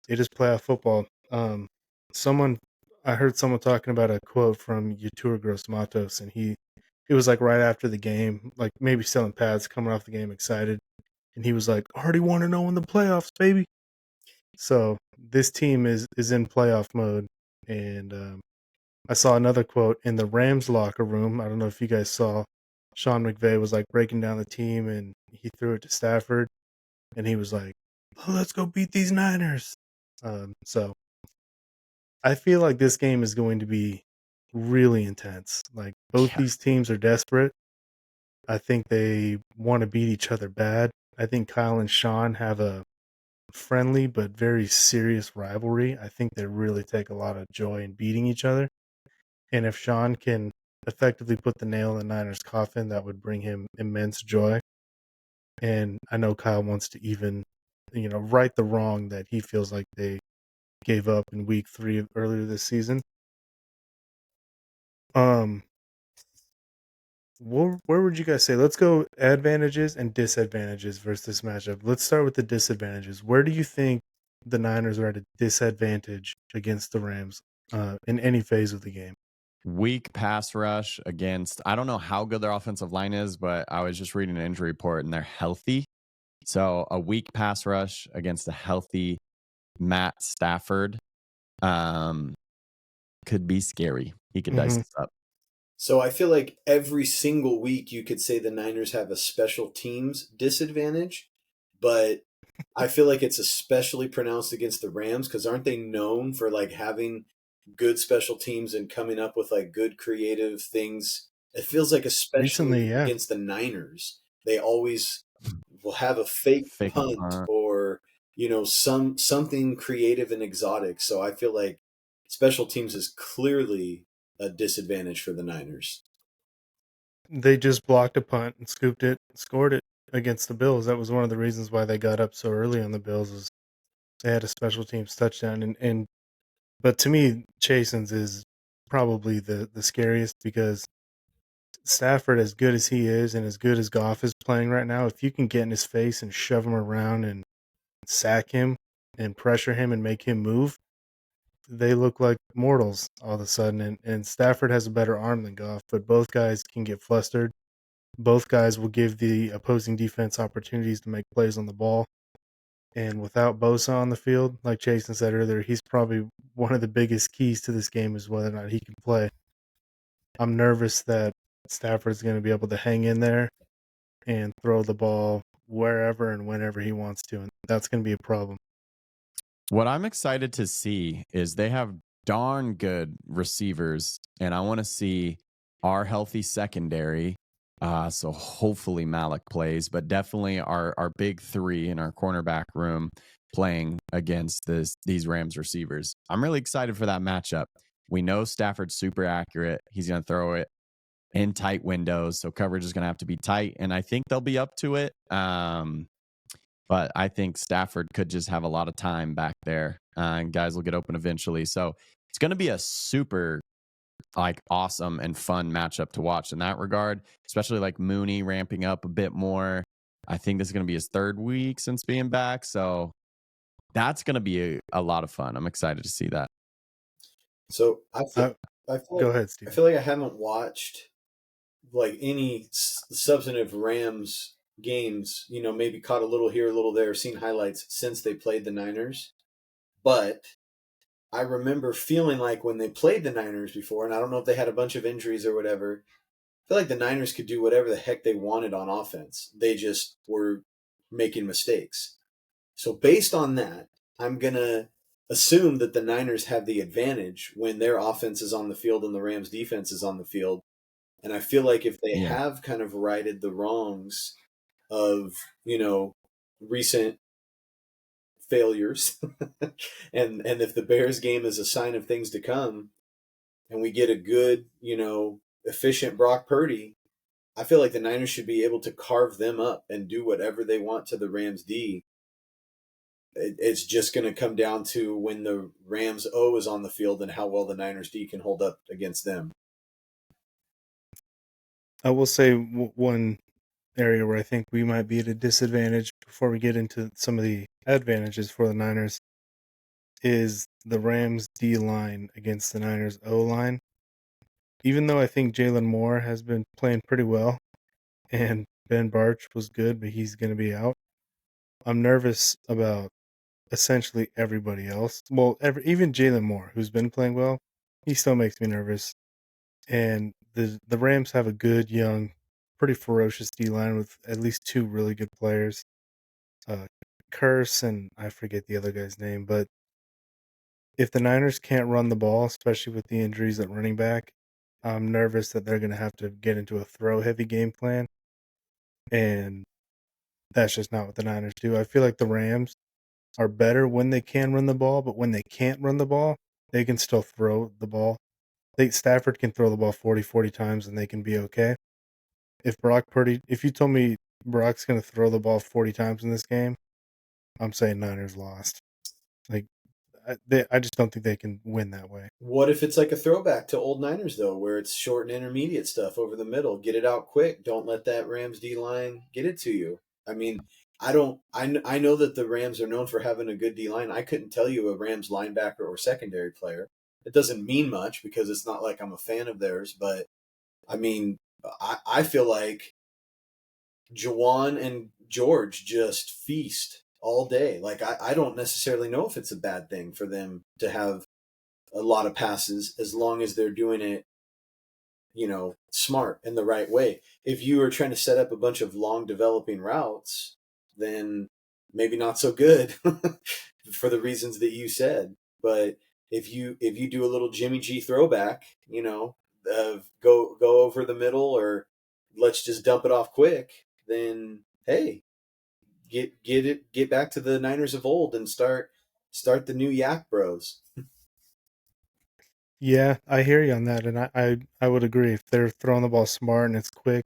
it is playoff football. Someone I heard someone talking about a quote from Yatur Gross-Matos, and he was like right after the game, like maybe selling pads, coming off the game excited, and he was like, "Already want to know in the playoffs, baby." So this team is in playoff mode, and I saw another quote in the Rams locker room. I don't know if you guys saw. Sean McVay was like breaking down the team, and he threw it to Stafford, and he was like, "Oh, let's go beat these Niners." So I feel like this game is going to be really intense. Like both Yeah. these teams are desperate. I think they want to beat each other bad. I think Kyle and Sean have a friendly but very serious rivalry. I think they really take a lot of joy in beating each other. And if Sean can effectively put the nail in the Niners' coffin, that would bring him immense joy. And I know Kyle wants to even, right the wrong that he feels like they gave up in week 3 earlier this season. Um, where would you guys say? Let's go advantages and disadvantages versus this matchup. Let's start with the disadvantages. Where do you think the Niners are at a disadvantage against the Rams in any phase of the game? Weak pass rush against, I don't know how good their offensive line is, but I was just reading an injury report and they're healthy. So a weak pass rush against a healthy Matt Stafford could be scary. He could dice Mhm. us up. So I feel like every single week you could say the Niners have a special teams disadvantage, but I feel like it's especially pronounced against the Rams because aren't they known for like having good special teams and coming up with like good creative things? It feels like Recently, especially yeah. against the Niners, they always will have a fake Fake a punt punt. or something creative and exotic. So I feel like special teams is clearly a disadvantage for the Niners. They just blocked a punt and scooped it, scored it against the Bills. That was one of the reasons why they got up so early on the Bills is they had a special teams touchdown. And but to me, Chasen's is probably the scariest because Stafford, as good as he is and as good as Goff is playing right now, if you can get in his face and shove him around and sack him and pressure him and make him move, they look like mortals all of a sudden. And Stafford has a better arm than Goff, but both guys can get flustered. Both guys will give the opposing defense opportunities to make plays on the ball. And without Bosa on the field, like Jason said earlier, he's probably one of the biggest keys to this game is whether or not he can play. I'm nervous that Stafford's going to be able to hang in there and throw the ball wherever and whenever he wants to, and that's going to be a problem. What I'm excited to see is they have darn good receivers, and I want to see our healthy secondary. So hopefully Malik plays, but definitely our big three in our cornerback room playing against these Rams receivers. I'm really excited for that matchup. We know Stafford's super accurate. He's going to throw it in tight windows, so coverage is going to have to be tight, and I think they'll be up to it. But I think Stafford could just have a lot of time back there, and guys will get open eventually. So it's going to be a super like awesome and fun matchup to watch in that regard, especially like Mooney ramping up a bit more. I think this is going to be his third week since being back. So that's going to be a lot of fun. I'm excited to see that. So I feel Go like ahead, I Steve. feel like I haven't watched like any substantive Rams games. Maybe caught a little here, a little there, seen highlights since they played the Niners. But I remember feeling like when they played the Niners before, and I don't know if they had a bunch of injuries or whatever. I feel like the Niners could do whatever the heck they wanted on offense. They just were making mistakes. So based on that, I'm gonna assume that the Niners have the advantage when their offense is on the field and the Rams defense is on the field. And I feel like if they Yeah. have kind of righted the wrongs of, recent failures and if the Bears game is a sign of things to come and we get a good, efficient Brock Purdy, I feel like the Niners should be able to carve them up and do whatever they want to the Rams D. It's just going to come down to when the Rams O is on the field and how well the Niners D can hold up against them. I will say one area where I think we might be at a disadvantage before we get into some of the advantages for the Niners is the Rams D line against the Niners O line. Even though I think Jalen Moore has been playing pretty well and Ben Barch was good, but he's going to be out, I'm nervous about essentially everybody else. Well, even Jalen Moore, who's been playing well, he still makes me nervous. And the Rams have a good, young, pretty ferocious D line with at least two really good players. Curse and I forget the other guy's name, but if the Niners can't run the ball, especially with the injuries at running back, I'm nervous that they're going to have to get into a throw heavy game plan. And that's just not what the Niners do. I feel like the Rams are better when they can run the ball, but when they can't run the ball, they can still throw the ball. Stafford can throw the ball 40 times and they can be okay. If you told me Brock's going to throw the ball 40 times in this game, I'm saying Niners lost. Like, I just don't think they can win that way. What if it's like a throwback to old Niners, though, where it's short and intermediate stuff over the middle? Get it out quick. Don't let that Rams D line get it to you. I mean, I know that the Rams are known for having a good D line. I couldn't tell you a Rams linebacker or secondary player. It doesn't mean much because it's not like I'm a fan of theirs, but I mean, I feel like Jawan and George just feast all day. Like, I don't necessarily know if it's a bad thing for them to have a lot of passes as long as they're doing it, smart and the right way. If you are trying to set up a bunch of long developing routes, then maybe not so good for the reasons that you said. But if you do a little Jimmy G throwback, go over the middle or let's just dump it off quick, then hey, get back to the Niners of old and start the new Yak Bros. Yeah, I hear you on that, and I would agree. If they're throwing the ball smart and it's quick,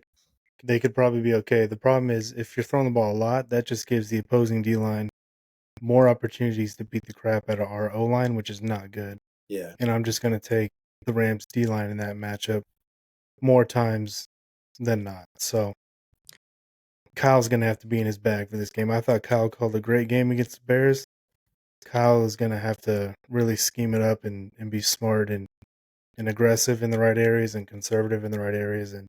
they could probably be okay. The problem is if you're throwing the ball a lot, that just gives the opposing D line more opportunities to beat the crap out of our O line, which is not good. Yeah. And I'm just going to take the Rams D line in that matchup more times than not. So Kyle's going to have to be in his bag for this game. I thought Kyle called a great game against the Bears. Kyle is going to have to really scheme it up and be smart and aggressive in the right areas and conservative in the right areas. And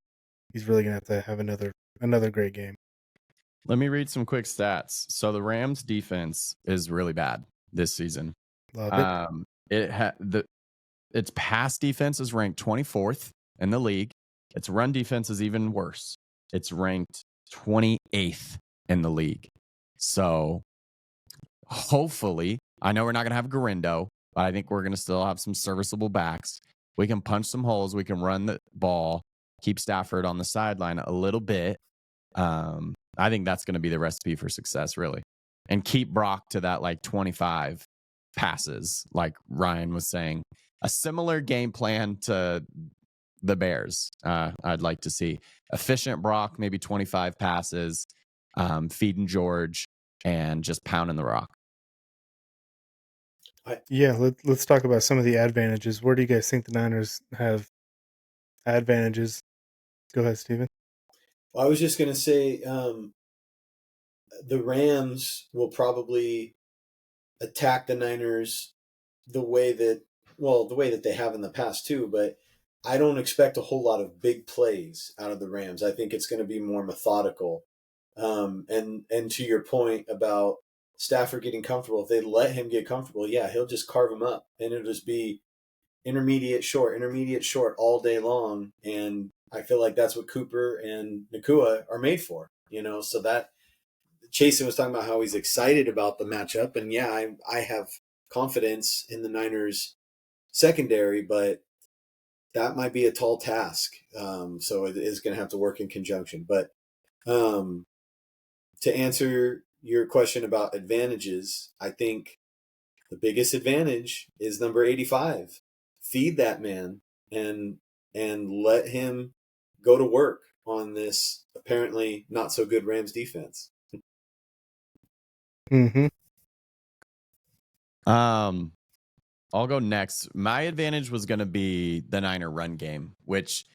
he's really going to have another great game. Let me read some quick stats. So the Rams defense is really bad this season. Love it. Its pass defense is ranked 24th in the league. Its run defense is even worse. It's ranked 28th in the league. So hopefully, I know we're not going to have Garindo, but I think we're going to still have some serviceable backs. We can punch some holes. We can run the ball, keep Stafford on the sideline a little bit. I think that's going to be the recipe for success, really. And keep Brock to that like 25 passes, like Ryan was saying. A similar game plan to the Bears, I'd like to see. Efficient Brock, maybe 25 passes, feeding George, and just pounding the rock. Let's talk about some of the advantages. Where do you guys think the Niners have advantages? Go ahead, Steven. Well, I was just going to say the Rams will probably attack the Niners the way that they have in the past too, but I don't expect a whole lot of big plays out of the Rams. I think it's going to be more methodical. And to your point about Stafford getting comfortable, if they let him get comfortable, yeah, he'll just carve him up, and it'll just be intermediate, short all day long. And I feel like that's what Cooper and Nakua are made for. So that Chasen was talking about how he's excited about the matchup, and yeah, I have confidence in the Niners secondary, but that might be a tall task. So it is going to have to work in conjunction. But to answer your question about advantages, I think the biggest advantage is number 85. Feed that man and let him go to work on this apparently not so good Rams defense. Mm-hmm. I'll go next. My advantage was going to be the Niner run game, which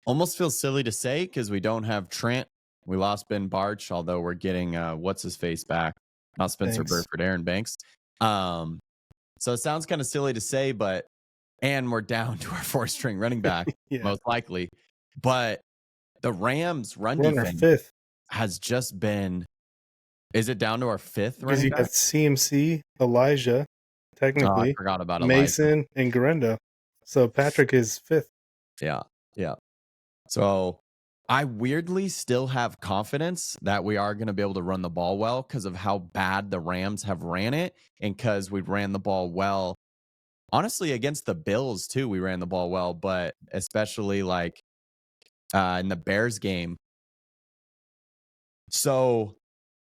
almost feels silly to say because we don't have Trent. We lost Ben Barch, although we're getting what's his face back, not Spencer Thanks. Burford, Aaron Banks. So it sounds kind of silly to say, and we're down to our 4th-string running back, Yeah. most likely. But the Rams run We're on our defense 5th. has just been. Is it down to our 5th Because running you back? got CMC, Elijah, Oh, I technically, forgot about Elijah. Mason, and Garendo. So Patrick is 5th. Yeah. So I weirdly still have confidence that we are going to be able to run the ball well because of how bad the Rams have ran it, and because we ran the ball well. Honestly, against the Bills too, we ran the ball well, but especially like in the Bears game. So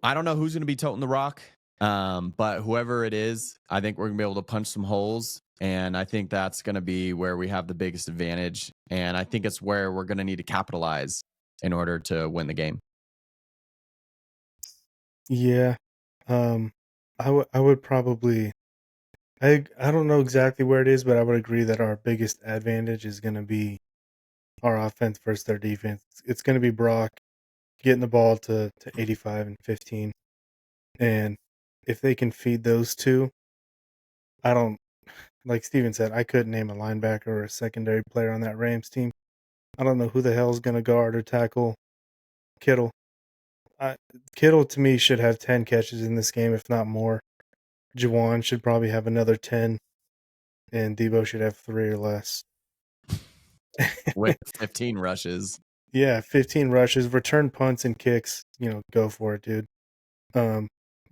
I don't know who's going to be toting the rock, but whoever it is, I think we're going to be able to punch some holes. And I think that's going to be where we have the biggest advantage. And I think it's where we're going to need to capitalize in order to win the game. Yeah. I would probably I don't know exactly where it is, but I would agree that our biggest advantage is going to be our offense versus their defense. It's going to be Brock getting the ball to 85 and 15. And if they can feed those two, I don't, like Steven said, I couldn't name a linebacker or a secondary player on that Rams team. I don't know who the hell's going to guard or tackle Kittle. Kittle, to me, should have 10 catches in this game, if not more. Juwan should probably have another 10, and Debo should have 3 or less. With 15 rushes. Yeah, 15 rushes, return punts and kicks. Go for it, dude.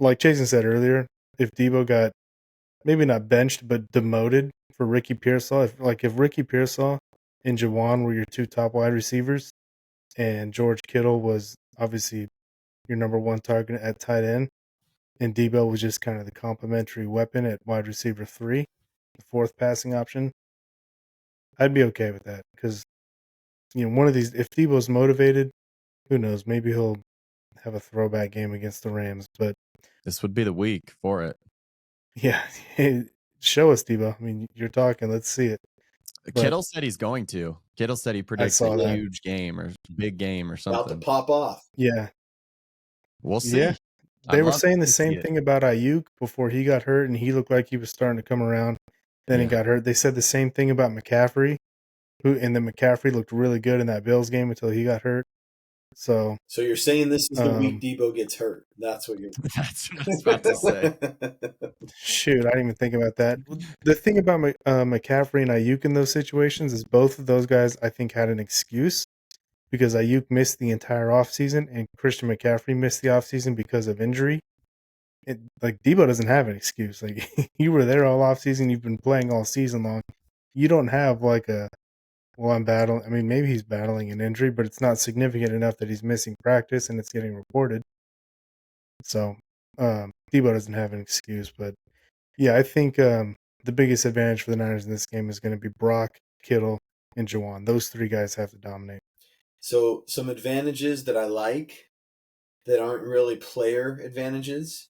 Like Jason said earlier, if Debo got maybe not benched but demoted for Ricky Pearsall, if Ricky Pearsall and Juwan were your 2 top wide receivers, and George Kittle was obviously your number 1 target at tight end, and Debo was just kind of the complementary weapon at wide receiver 3, the 4th passing option, I'd be okay with that because one of these, if Debo's motivated, who knows? Maybe he'll have a throwback game against the Rams. But this would be the week for it. Yeah, show us, Debo. I mean, you're talking. Let's see it. Kittle said he's going to. Kittle said he predicts a huge game or big game or something. About to pop off. Yeah. We'll see. Yeah. They were saying the same thing about Ayuk before he got hurt, and he looked like he was starting to come around. Then he got hurt. They said the same thing about McCaffrey, and then McCaffrey looked really good in that Bills game until he got hurt. So you're saying this is the week Debo gets hurt? That's what you're. That's what I was about to say. Shoot, I didn't even think about that. The thing about McCaffrey and Ayuk in those situations is both of those guys, I think, had an excuse because Ayuk missed the entire offseason and Christian McCaffrey missed the offseason because of injury. Debo doesn't have an excuse. Like, you were there all offseason, you've been playing all season long. You don't have I'm battling. I mean, maybe he's battling an injury, but it's not significant enough that he's missing practice and it's getting reported. So, Debo doesn't have an excuse. But yeah, I think the biggest advantage for the Niners in this game is going to be Brock, Kittle, and Juwan. Those 3 guys have to dominate. So some advantages that I like that aren't really player advantages.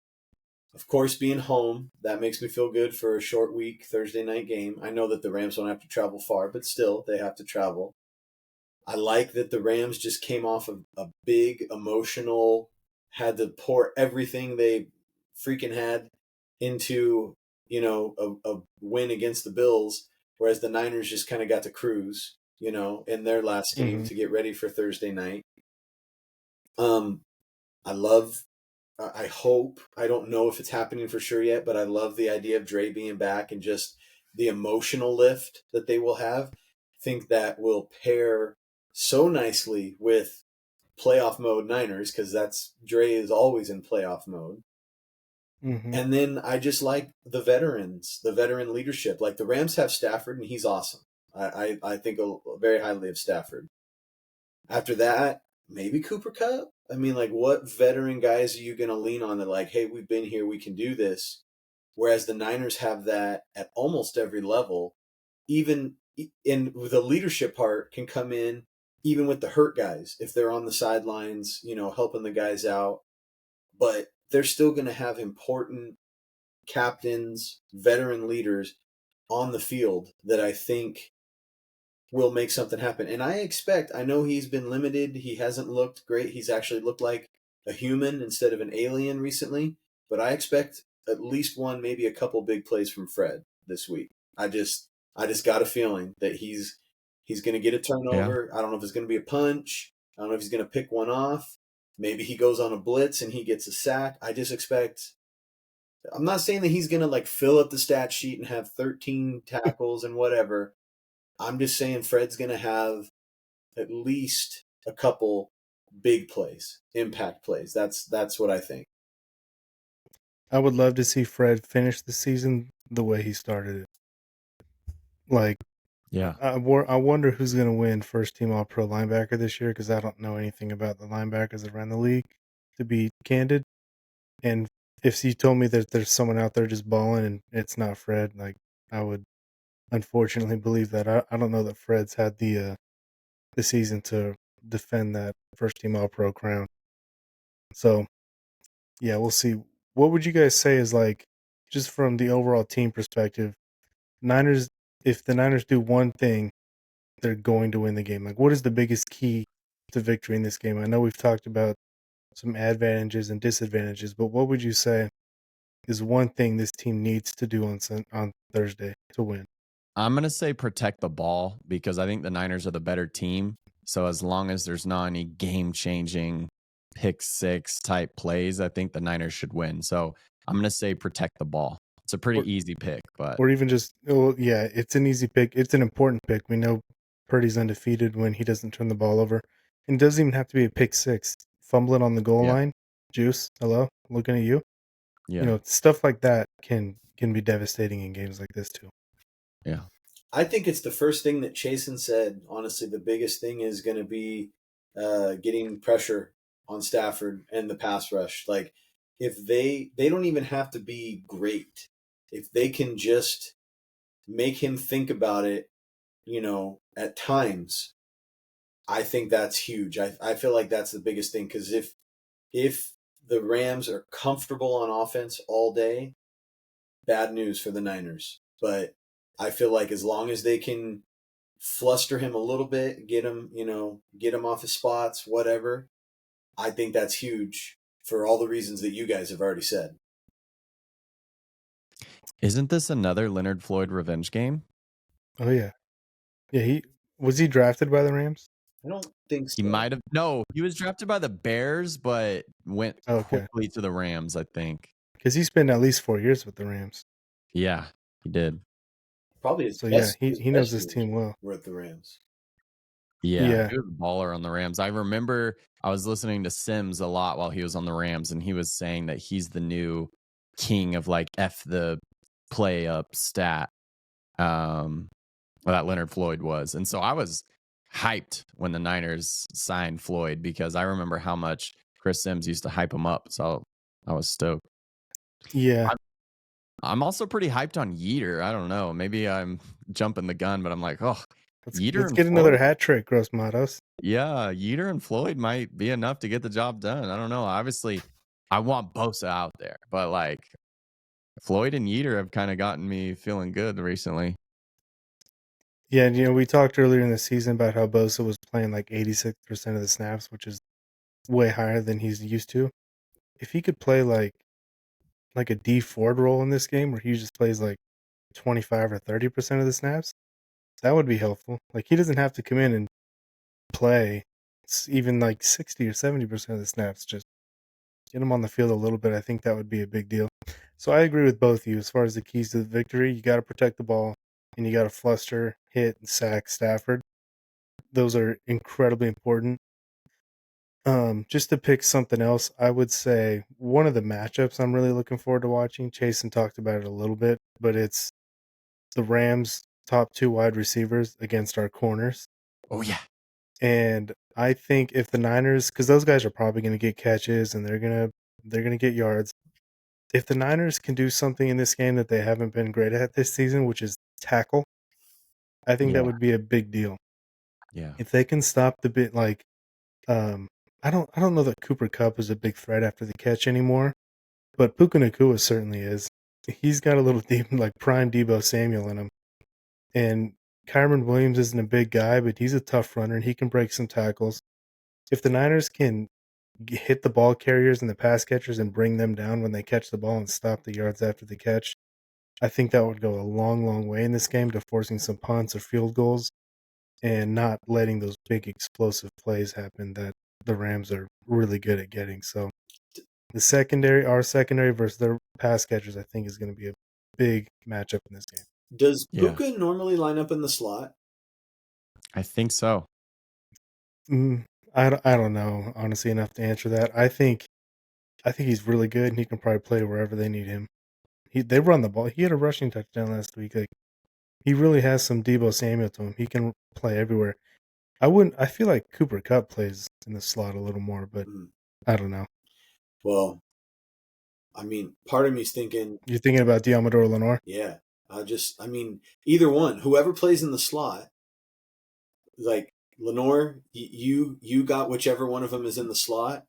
Of course, being home, that makes me feel good for a short week Thursday night game. I know that the Rams don't have to travel far, but still, they have to travel. I like that the Rams just came off of a big emotional, had to pour everything they freaking had into, a win against the Bills, whereas the Niners just kind of got to cruise, in their last game to get ready for Thursday night. I hope, I don't know if it's happening for sure yet, but I love the idea of Dre being back and just the emotional lift that they will have. I think that will pair so nicely with playoff mode Niners because Dre is always in playoff mode. Mm-hmm. And then I just like the veterans, the veteran leadership. Like the Rams have Stafford, and he's awesome. I think very highly of Stafford. After that, maybe Cooper Cup. I mean, like, what veteran guys are you going to lean on that, like, hey, we've been here, we can do this? Whereas the Niners have that at almost every level. Even in the leadership part can come in even with the hurt guys if they're on the sidelines, helping the guys out. But they're still going to have important captains, veteran leaders on the field that I think will make something happen. And I know he's been limited. He hasn't looked great. He's actually looked like a human instead of an alien recently. But I expect at least one, maybe a couple big plays from Fred this week. I just got a feeling that he's going to get a Yeah. turnover. I don't know if it's going to be a punch. I don't know if he's going to pick one off. Maybe he goes on a blitz and he gets a sack. I just expect. I'm not saying that he's going to like fill up the stat sheet and have 13 tackles and whatever. I'm just saying Fred's going to have at least a couple big plays, impact plays. That's what I think. I would love to see Fred finish the season the way he started it. Like, Yeah. I wonder who's going to win first team All Pro linebacker this year because I don't know anything about the linebackers around the league, to be candid. And if you told me that there's someone out there just balling and it's not Fred, like, I would unfortunately believe that. I don't know that Fred's had the season to defend that first team All Pro crown. So yeah, we'll see. What would you guys say is, like, just from the overall team perspective, Niners? If the Niners do one thing, they're going to win the game. Like, what is the biggest key to victory in this game? I know we've talked about some advantages and disadvantages, but what would you say is one thing this team needs to do on Thursday to win? I'm going to say protect the ball because I think the Niners are the better team. So as long as there's not any game-changing pick six type plays, I think the Niners should win. So I'm going to say protect the ball. It's a Or pretty easy pick, but or even just, oh yeah, it's an easy pick. It's an important pick. We know Purdy's undefeated when he doesn't turn the ball over. And it doesn't even have to be a pick six. Fumbling on the goal yeah, line. Juice, hello, looking at you. yeah, Stuff like that can be devastating in games like this too. yeah. I think it's the first thing that Chasen said. Honestly, the biggest thing is going to be getting pressure on Stafford and the pass rush. Like if they don't even have to be great. If they can just make him think about it, at times, I think that's huge. I feel like that's the biggest thing because if the Rams are comfortable on offense all day, bad news for the Niners. But I feel like as long as they can fluster him a little bit, get him off his spots, whatever, I think that's huge for all the reasons that you guys have already said. Isn't this another Leonard Floyd revenge game? Oh yeah. Yeah, he drafted by the Rams? I don't think He so. might have. No, he was drafted by the Bears, but went Okay. quickly to the Rams, I think. Because he spent at least 4 years with the Rams. Yeah, he did. Probably So yeah, he his knows best his years team well. were at the Rams. Yeah, Yeah. he was a baller on the Rams. I remember I was listening to Sims a lot while he was on the Rams, and he was saying that he's the new king of like F the play up stat. That Leonard Floyd was. And so I was hyped when the Niners signed Floyd because I remember how much Chris Sims used to hype him up. So I was stoked. Yeah. I'm also pretty hyped on Yeater. I don't know. Maybe I'm jumping the gun, but I'm like, oh, Yeater Let's and get another Floyd. hat trick, Gross Matos. Yeah, Yeater and Floyd might be enough to get the job done. I don't know. Obviously, I want Bosa out there, but like Floyd and Yeater have kind of gotten me feeling good recently. Yeah, and we talked earlier in the season about how Bosa was playing like 86% of the snaps, which is way higher than he's used to. If he could play like a D Ford role in this game where he just plays like 25 or 30% of the snaps, that would be helpful. Like he doesn't have to come in and play even like 60 or 70% of the snaps. Just get him on the field a little bit. I think that would be a big deal. So I agree with both of you as far as the keys to the victory. You got to protect the ball and you got to fluster, hit, and sack Stafford. Those are incredibly important. Just to pick something else, I would say one of the matchups I'm really looking forward to watching. Chasen talked about it a little bit, but it's the Rams' top 2 wide receivers against our corners. Oh yeah. And I think if the Niners, because those guys are probably going to get catches and they're gonna get yards. If the Niners can do something in this game that they haven't been great at this season, which is tackle, I think that Yeah. would be a big deal. Yeah. If they can stop the bit like, um, I don't know that Cooper Kupp is a big threat after the catch anymore, but Puka Nacua certainly is. He's got a little deep, like prime Debo Samuel in him, and Kyron Williams isn't a big guy, but he's a tough runner and he can break some tackles. If the Niners can hit the ball carriers and the pass catchers and bring them down when they catch the ball and stop the yards after the catch, I think that would go a long, long way in this game to forcing some punts or field goals and not letting those big explosive plays happen that the Rams are really good at getting. So our secondary versus their pass catchers, I think is going to be a big matchup in this game. Does Yeah. Puka normally line up in the slot? I think so. I don't know honestly enough to answer that. I think he's really good and he can probably play wherever they need him. They run the ball. He had a rushing touchdown last week. Like he really has some Debo Samuel to him. He can play everywhere. I feel like Cooper Kupp plays in the slot a little more, but I don't know. Well, I mean, part of me's thinking, You're thinking about Diamador Lenore? yeah, either one, whoever plays in the slot, like Lenore, you got whichever one of them is in the slot.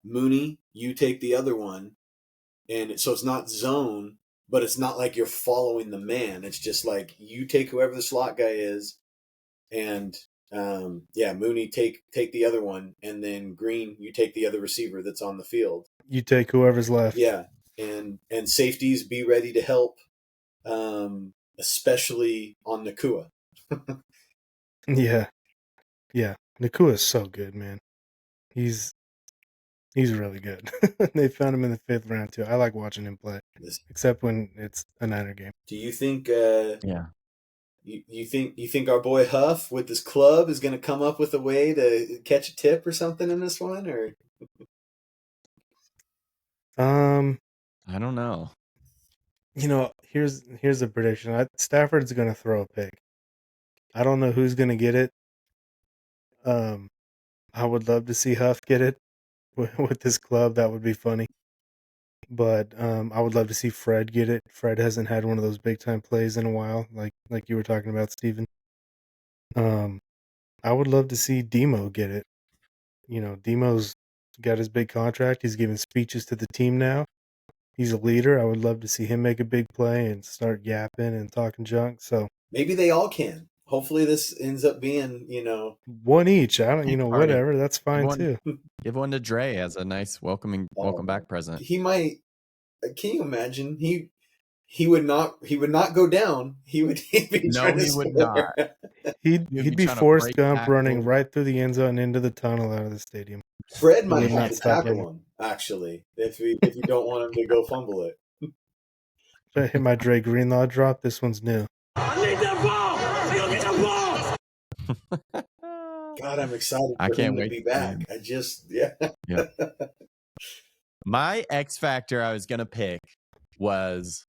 Mooney, you take the other one, and so it's not zone, but it's not like you're following the man. It's just like you take whoever the slot guy is, and Mooney take the other one, and then Green, you take the other receiver that's on the field. You take whoever's left. Yeah, and safeties be ready to help, especially on Nakua. Yeah. Yeah. Nakua is so good, man. He's really good. They found him in the 5th round too. I like watching him play, except when it's a Niner game. Do you think? Yeah. You think our boy Huff with his club is going to come up with a way to catch a tip or something in this one, or? I don't know. Here's a prediction. Stafford's going to throw a pick. I don't know who's going to get it. I would love to see Huff get it with his club. That would be funny. But I would love to see Fred get it. Fred hasn't had one of those big time plays in a while, like you were talking about, Steven. I would love to see Demo get it. Demo's got his big contract. He's giving speeches to the team now. He's a leader. I would love to see him make a big play and start yapping and talking junk. So maybe they all can. Hopefully, this ends up being one each. I don't, Party. whatever. That's fine too. Give one to Dre as a nice welcome back present. He might. Can you imagine? He would not go down. He would be No, he would not. He'd be trying to Forrest break Gump running tackles. right through the end zone into the tunnel out of the stadium. Fred He might would have not to stop tackle him, actually, if you don't want him to go fumble it. If I hit my Dre Greenlaw drop, this one's new. I need that ball! I need that ball! God, I'm excited I for can't him to wait be to see back. him. My X factor I was gonna pick was,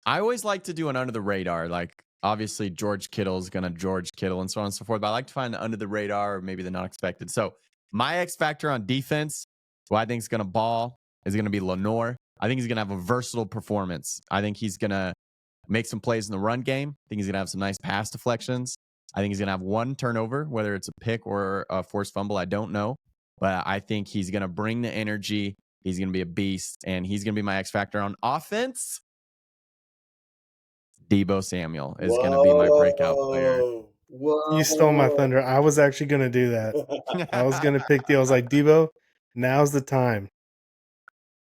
I always like to do an under the radar. Like obviously George Kittle's gonna George Kittle and so on and so forth. But I like to find the under the radar or maybe the not expected. So my X factor on defense, who I think is gonna ball, is gonna be Lenore. I think he's gonna have a versatile performance. I think he's gonna make some plays in the run game. I think he's gonna have some nice pass deflections. I think he's gonna have one turnover, whether it's a pick or a forced fumble. I don't know, but I think he's gonna bring the energy. He's going to be a beast, and he's going to be my X factor on offense. Debo Samuel is going to be my breakout player. Whoa. You stole my thunder. I was actually going to do that. I was going to pick I was like, Debo, now's the time.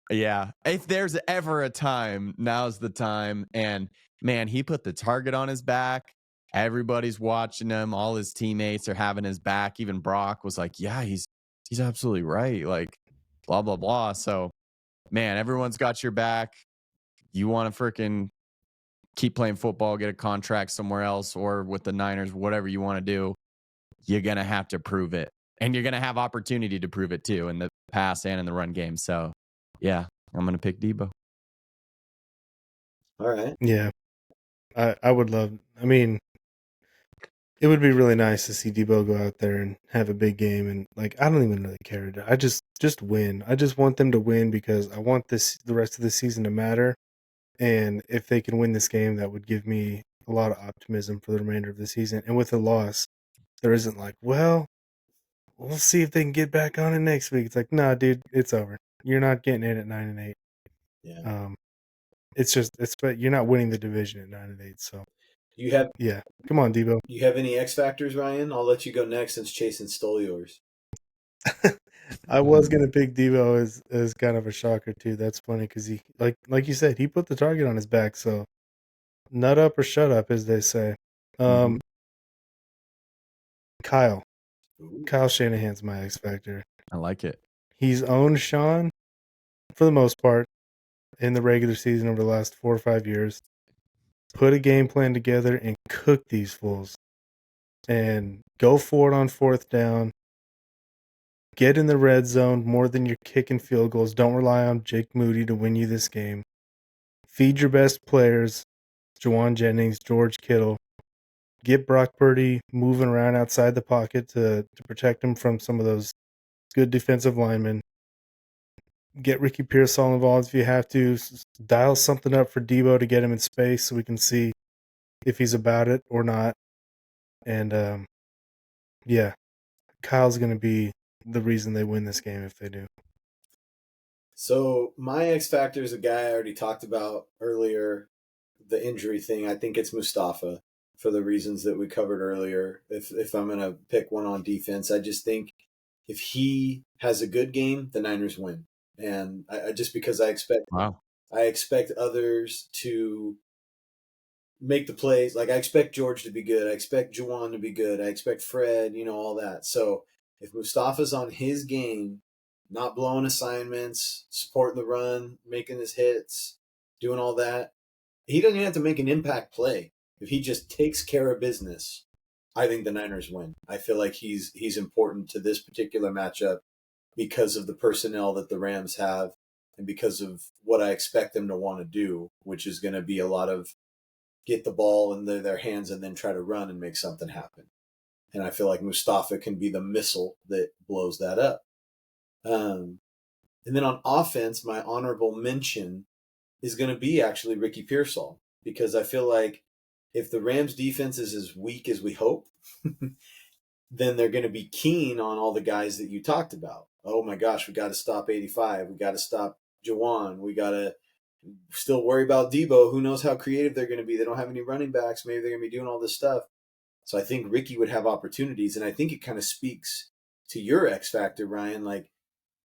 Yeah. If there's ever a time, now's the time. And man, he put the target on his back. Everybody's watching him. All his teammates are having his back. Even Brock was like, yeah, he's absolutely right. Like, blah, blah, blah. So, man, everyone's got your back. You want to freaking keep playing football, get a contract somewhere else, or with the Niners, whatever you want to do, you're going to have to prove it. And you're going to have opportunity to prove it too in the pass and in the run game. So, yeah, I'm going to pick Debo. All right. Yeah. I would love, I mean, it would be really nice to see Debo go out there and have a big game. And like, I don't even really care. I just win. I just want them to win because I want the rest of the season to matter. And if they can win this game, that would give me a lot of optimism for the remainder of the season. And with a loss, there isn't like, well, we'll see if they can get back on it next week. It's like, nah, dude, it's over. You're not getting in at 9-8. Yeah. But you're not winning the division at 9-8. So You have yeah, come on, Debo. you have any X factors, Ryan? I'll let you go next since Chasen stole yours. I was gonna pick Debo as kind of a shocker too. That's funny because he like you said, he put the target on his back. So nut up or shut up, as they say. Mhm. Kyle Ooh. Shanahan's my X factor. I like it. He's owned Sean for the most part in the regular season over the last 4 or 5 years. Put a game plan together and cook these fools, and go for it on 4th down. Get in the red zone more than you're kicking field goals. Don't rely on Jake Moody to win you this game. Feed your best players, Juwan Jennings, George Kittle. Get Brock Purdy moving around outside the pocket to protect him from some of those good defensive linemen. Get Ricky Pearsall involved if you have to. Dial something up for Debo to get him in space so we can see if he's about it or not. And yeah, Kyle's going to be the reason they win this game if they do. So my X factor is a guy I already talked about earlier, the injury thing. I think it's Mustafa for the reasons that we covered earlier. If I'm going to pick one on defense, I just think if he has a good game, the Niners win. And I just because I expect others to make the plays. Like I expect George to be good. I expect Juwan to be good. I expect Fred, all that. So if Mustafa's on his game, not blowing assignments, supporting the run, making his hits, doing all that, he doesn't even have to make an impact play. If he just takes care of business, I think the Niners win. I feel like he's important to this particular matchup because of the personnel that the Rams have and because of what I expect them to want to do, which is going to be a lot of get the ball in their hands and then try to run and make something happen. And I feel like Mustafa can be the missile that blows that up. And then on offense, my honorable mention is going to be actually Ricky Pearsall, because I feel like if the Rams defense is as weak as we hope, then they're going to be keen on all the guys that you talked about. Oh my gosh, we got to stop 85. We got to stop Juwan. We got to still worry about Debo. Who knows how creative they're going to be? They don't have any running backs. Maybe they're going to be doing all this stuff. So I think Ricky would have opportunities, and I think it kind of speaks to your X factor, Ryan. Like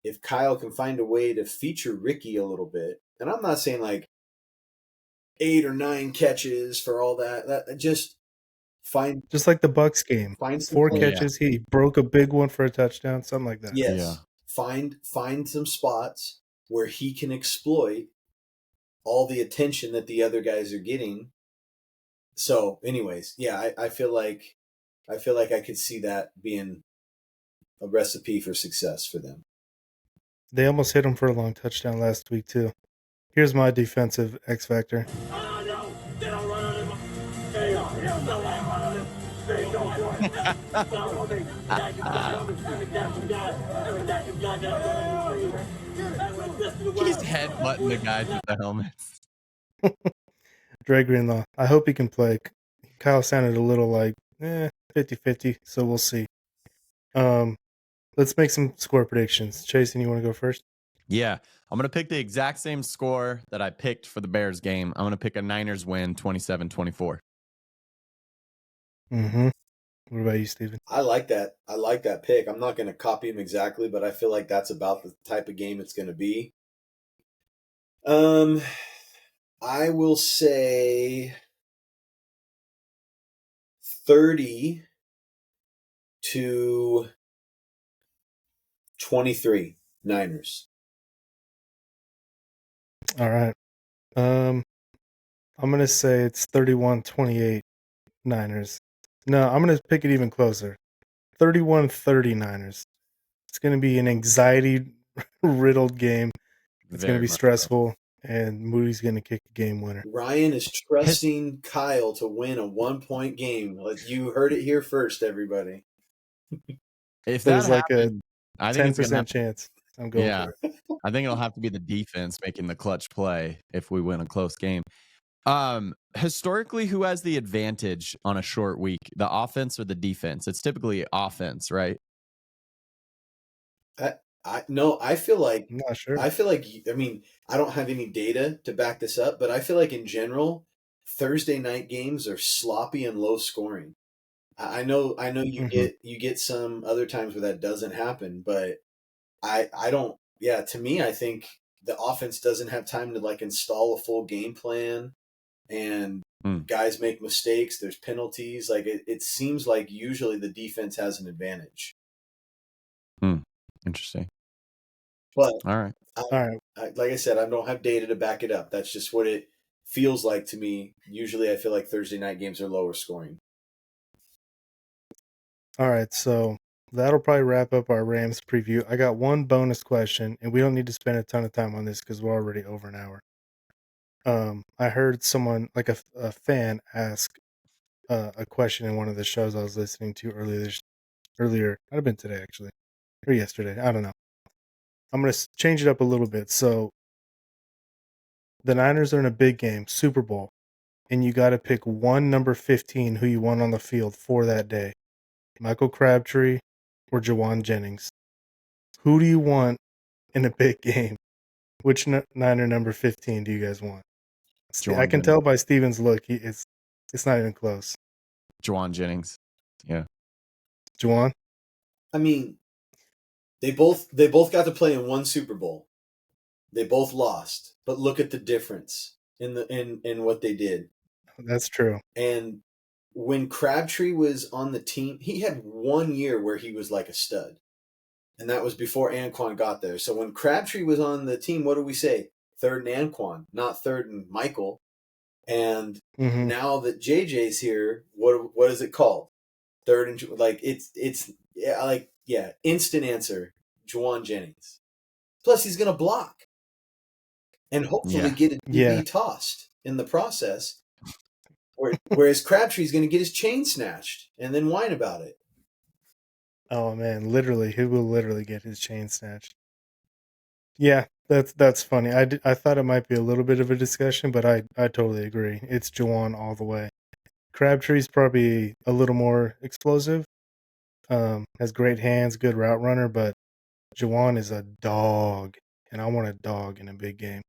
if Kyle can find a way to feature Ricky a little bit, and I'm not saying like 8 or 9 catches for all that just find Just like the Bucks game. Find some 4 plays. catches. He broke a big one for a touchdown, something like that. Yes. Yeah. Find some spots where he can exploit all the attention that the other guys are getting. So, anyways, yeah, I feel like I could see that being a recipe for success for them. They almost hit him for a long touchdown last week too. Here's my defensive X factor. Oh no! They don't run on him. They don't run on him. They don't run. He's headbutting the guys with the helmets. Dre Greenlaw. I hope he can play. Kyle sounded a little like 50-50, so we'll see. Let's make some score predictions. Chasen, you want to go first? Yeah, I'm going to pick the exact same score that I picked for the Bears game. I'm going to pick a Niners win 27-24. Mm-hmm. What about you, Steven? I like that. I like that pick. I'm not going to copy him exactly, but I feel like that's about the type of game it's going to be. I will say 30-23 Niners. All right. I'm going to say it's 31-28 Niners. No, I'm going to pick it even closer. 31-30 Niners. It's going to be an anxiety-riddled game. It's going to Very be much so. stressful, and Moody's going to kick the game winner. Ryan is trusting Kyle to win a 1-point game. You heard it here first, everybody. If that There's like a happened, I think it's gonna 10% have chance. I'm going yeah. for it. I think it'll have to be the defense making the clutch play if we win a close game. Historically, who has the advantage on a short week, the offense or the defense? It's typically offense, right? I feel like I'm not sure. I mean, I don't have any data to back this up, but I feel like in general, Thursday night games are sloppy and low scoring. I know you get some other times where that doesn't happen, but I don't. Yeah, to me, I think the offense doesn't have time to like install a full game plan, and guys make mistakes. There's penalties. Like it seems like usually the defense has an advantage. Interesting. But all right, like I said, I don't have data to back it up. That's just what it feels like to me. Usually, I feel like Thursday night games are lower scoring. All right, so that'll probably wrap up our Rams preview. I got one bonus question, and we don't need to spend a ton of time on this because we're already over an hour. I heard someone, like a fan, ask a question in one of the shows I was listening to earlier. Might have been today, actually, or yesterday. I don't know. I'm going to change it up a little bit. So the Niners are in a big game, Super Bowl, and you got to pick one number 15 who you want on the field for that day. Michael Crabtree or Jawan Jennings. Who do you want in a big game? Which Niner number 15 do you guys want? I can tell by Steven's look. It's not even close. Jawan Jennings. Yeah. Jawan? I mean, they both got to play in one Super Bowl. They both lost, but look at the difference in what they did. That's true. And when Crabtree was on the team, he had 1 year where he was like a stud. And that was before Anquan got there. So when Crabtree was on the team, what do we say? Third and Anquan, not third and Michael. And now that JJ's here, what is it called? Third and instant answer, Jawan Jennings. Plus, he's going to block and hopefully get a DB tossed in the process. Whereas Crabtree's going to get his chain snatched and then whine about it. Oh man, literally, he will literally get his chain snatched. Yeah, that's funny. I thought it might be a little bit of a discussion, but I totally agree. It's Jawan all the way. Crabtree's probably a little more explosive. Has great hands, good route runner, but Jawan is a dog, and I want a dog in a big game.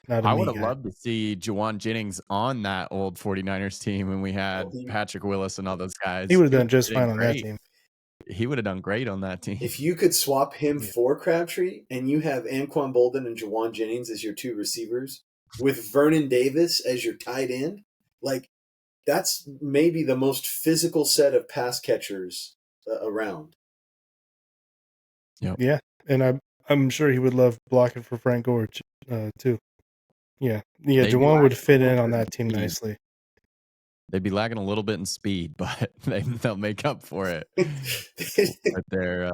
I would have loved to see Jawan Jennings on that old 49ers team when we had Patrick Willis and all those guys. He would have done just fine on that team. He would have done great on that team. If you could swap him for Crabtree and you have Anquan Boldin and Jawan Jennings as your two receivers with Vernon Davis as your tight end, like that's maybe the most physical set of pass catchers around. Yep. Yeah, and I'm sure he would love blocking for Frank Gore too. Yeah, Jawan would fit in on that team nicely. They'd be lagging a little bit in speed, but they'll make up for it with their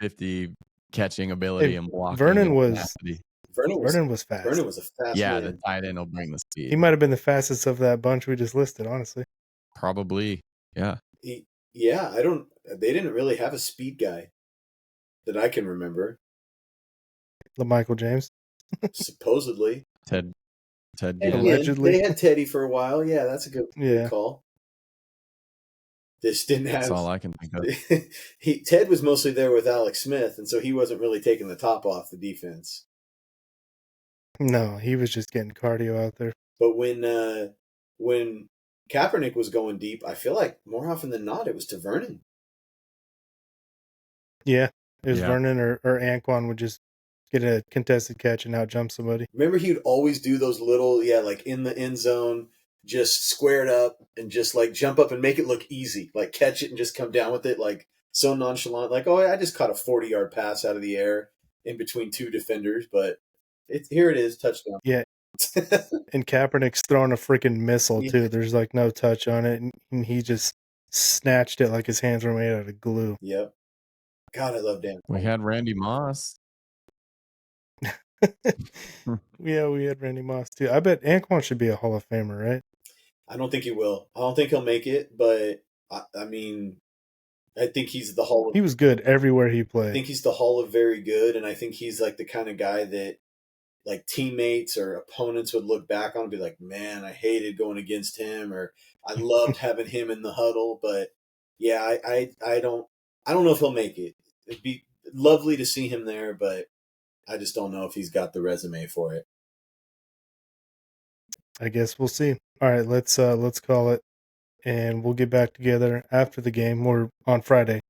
50-50 catching ability and blocking. Vernon was fast. Vernon was a fast man. The tight end will bring the speed. He might have been the fastest of that bunch we just listed, honestly. Probably, yeah. They didn't really have a speed guy that I can remember. LaMichael James? Supposedly. Ted allegedly. They had Teddy for a while. Yeah, that's a good call. This didn't have. That's all I can think of. Ted was mostly there with Alex Smith, and so he wasn't really taking the top off the defense. No, he was just getting cardio out there. But when Kaepernick was going deep, I feel like more often than not it was to Vernon. Yeah, it was Vernon or Anquan would just get a contested catch and out jump somebody. Remember, he would always do those little, like in the end zone, just squared up and just like jump up and make it look easy, like catch it and just come down with it, like so nonchalant, like, oh, I just caught a 40-yard pass out of the air in between two defenders, but here it is, touchdown. Yeah, and Kaepernick's throwing a freaking missile too. There's like no touch on it, and he just snatched it like his hands were made out of glue. Yep. God, I love Dan. We had Randy Moss. Yeah, we had Randy Moss too. I bet Anquan should be a Hall of Famer, right? I don't think he will. I don't think he'll make it, but I mean, I think he's the Hall of. He was good everywhere he I played. think he's the Hall of very good, and I think he's like the kind of guy that like teammates or opponents would look back on and be like, man, I hated going against him, or I loved having him in the huddle. But yeah, I don't know if he'll make it. It'd be lovely to see him there, but I just don't know if he's got the resume for it. I guess we'll see. All right, let's call it, and we'll get back together after the game. We're on Friday,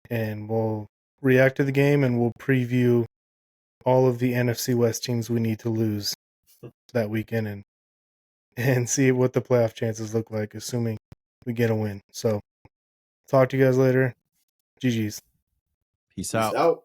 and we'll react to the game, and we'll preview all of the NFC West teams we need to lose that weekend, and see what the playoff chances look like, assuming we get a win. So, talk to you guys later. GG's. Peace Peace out. out.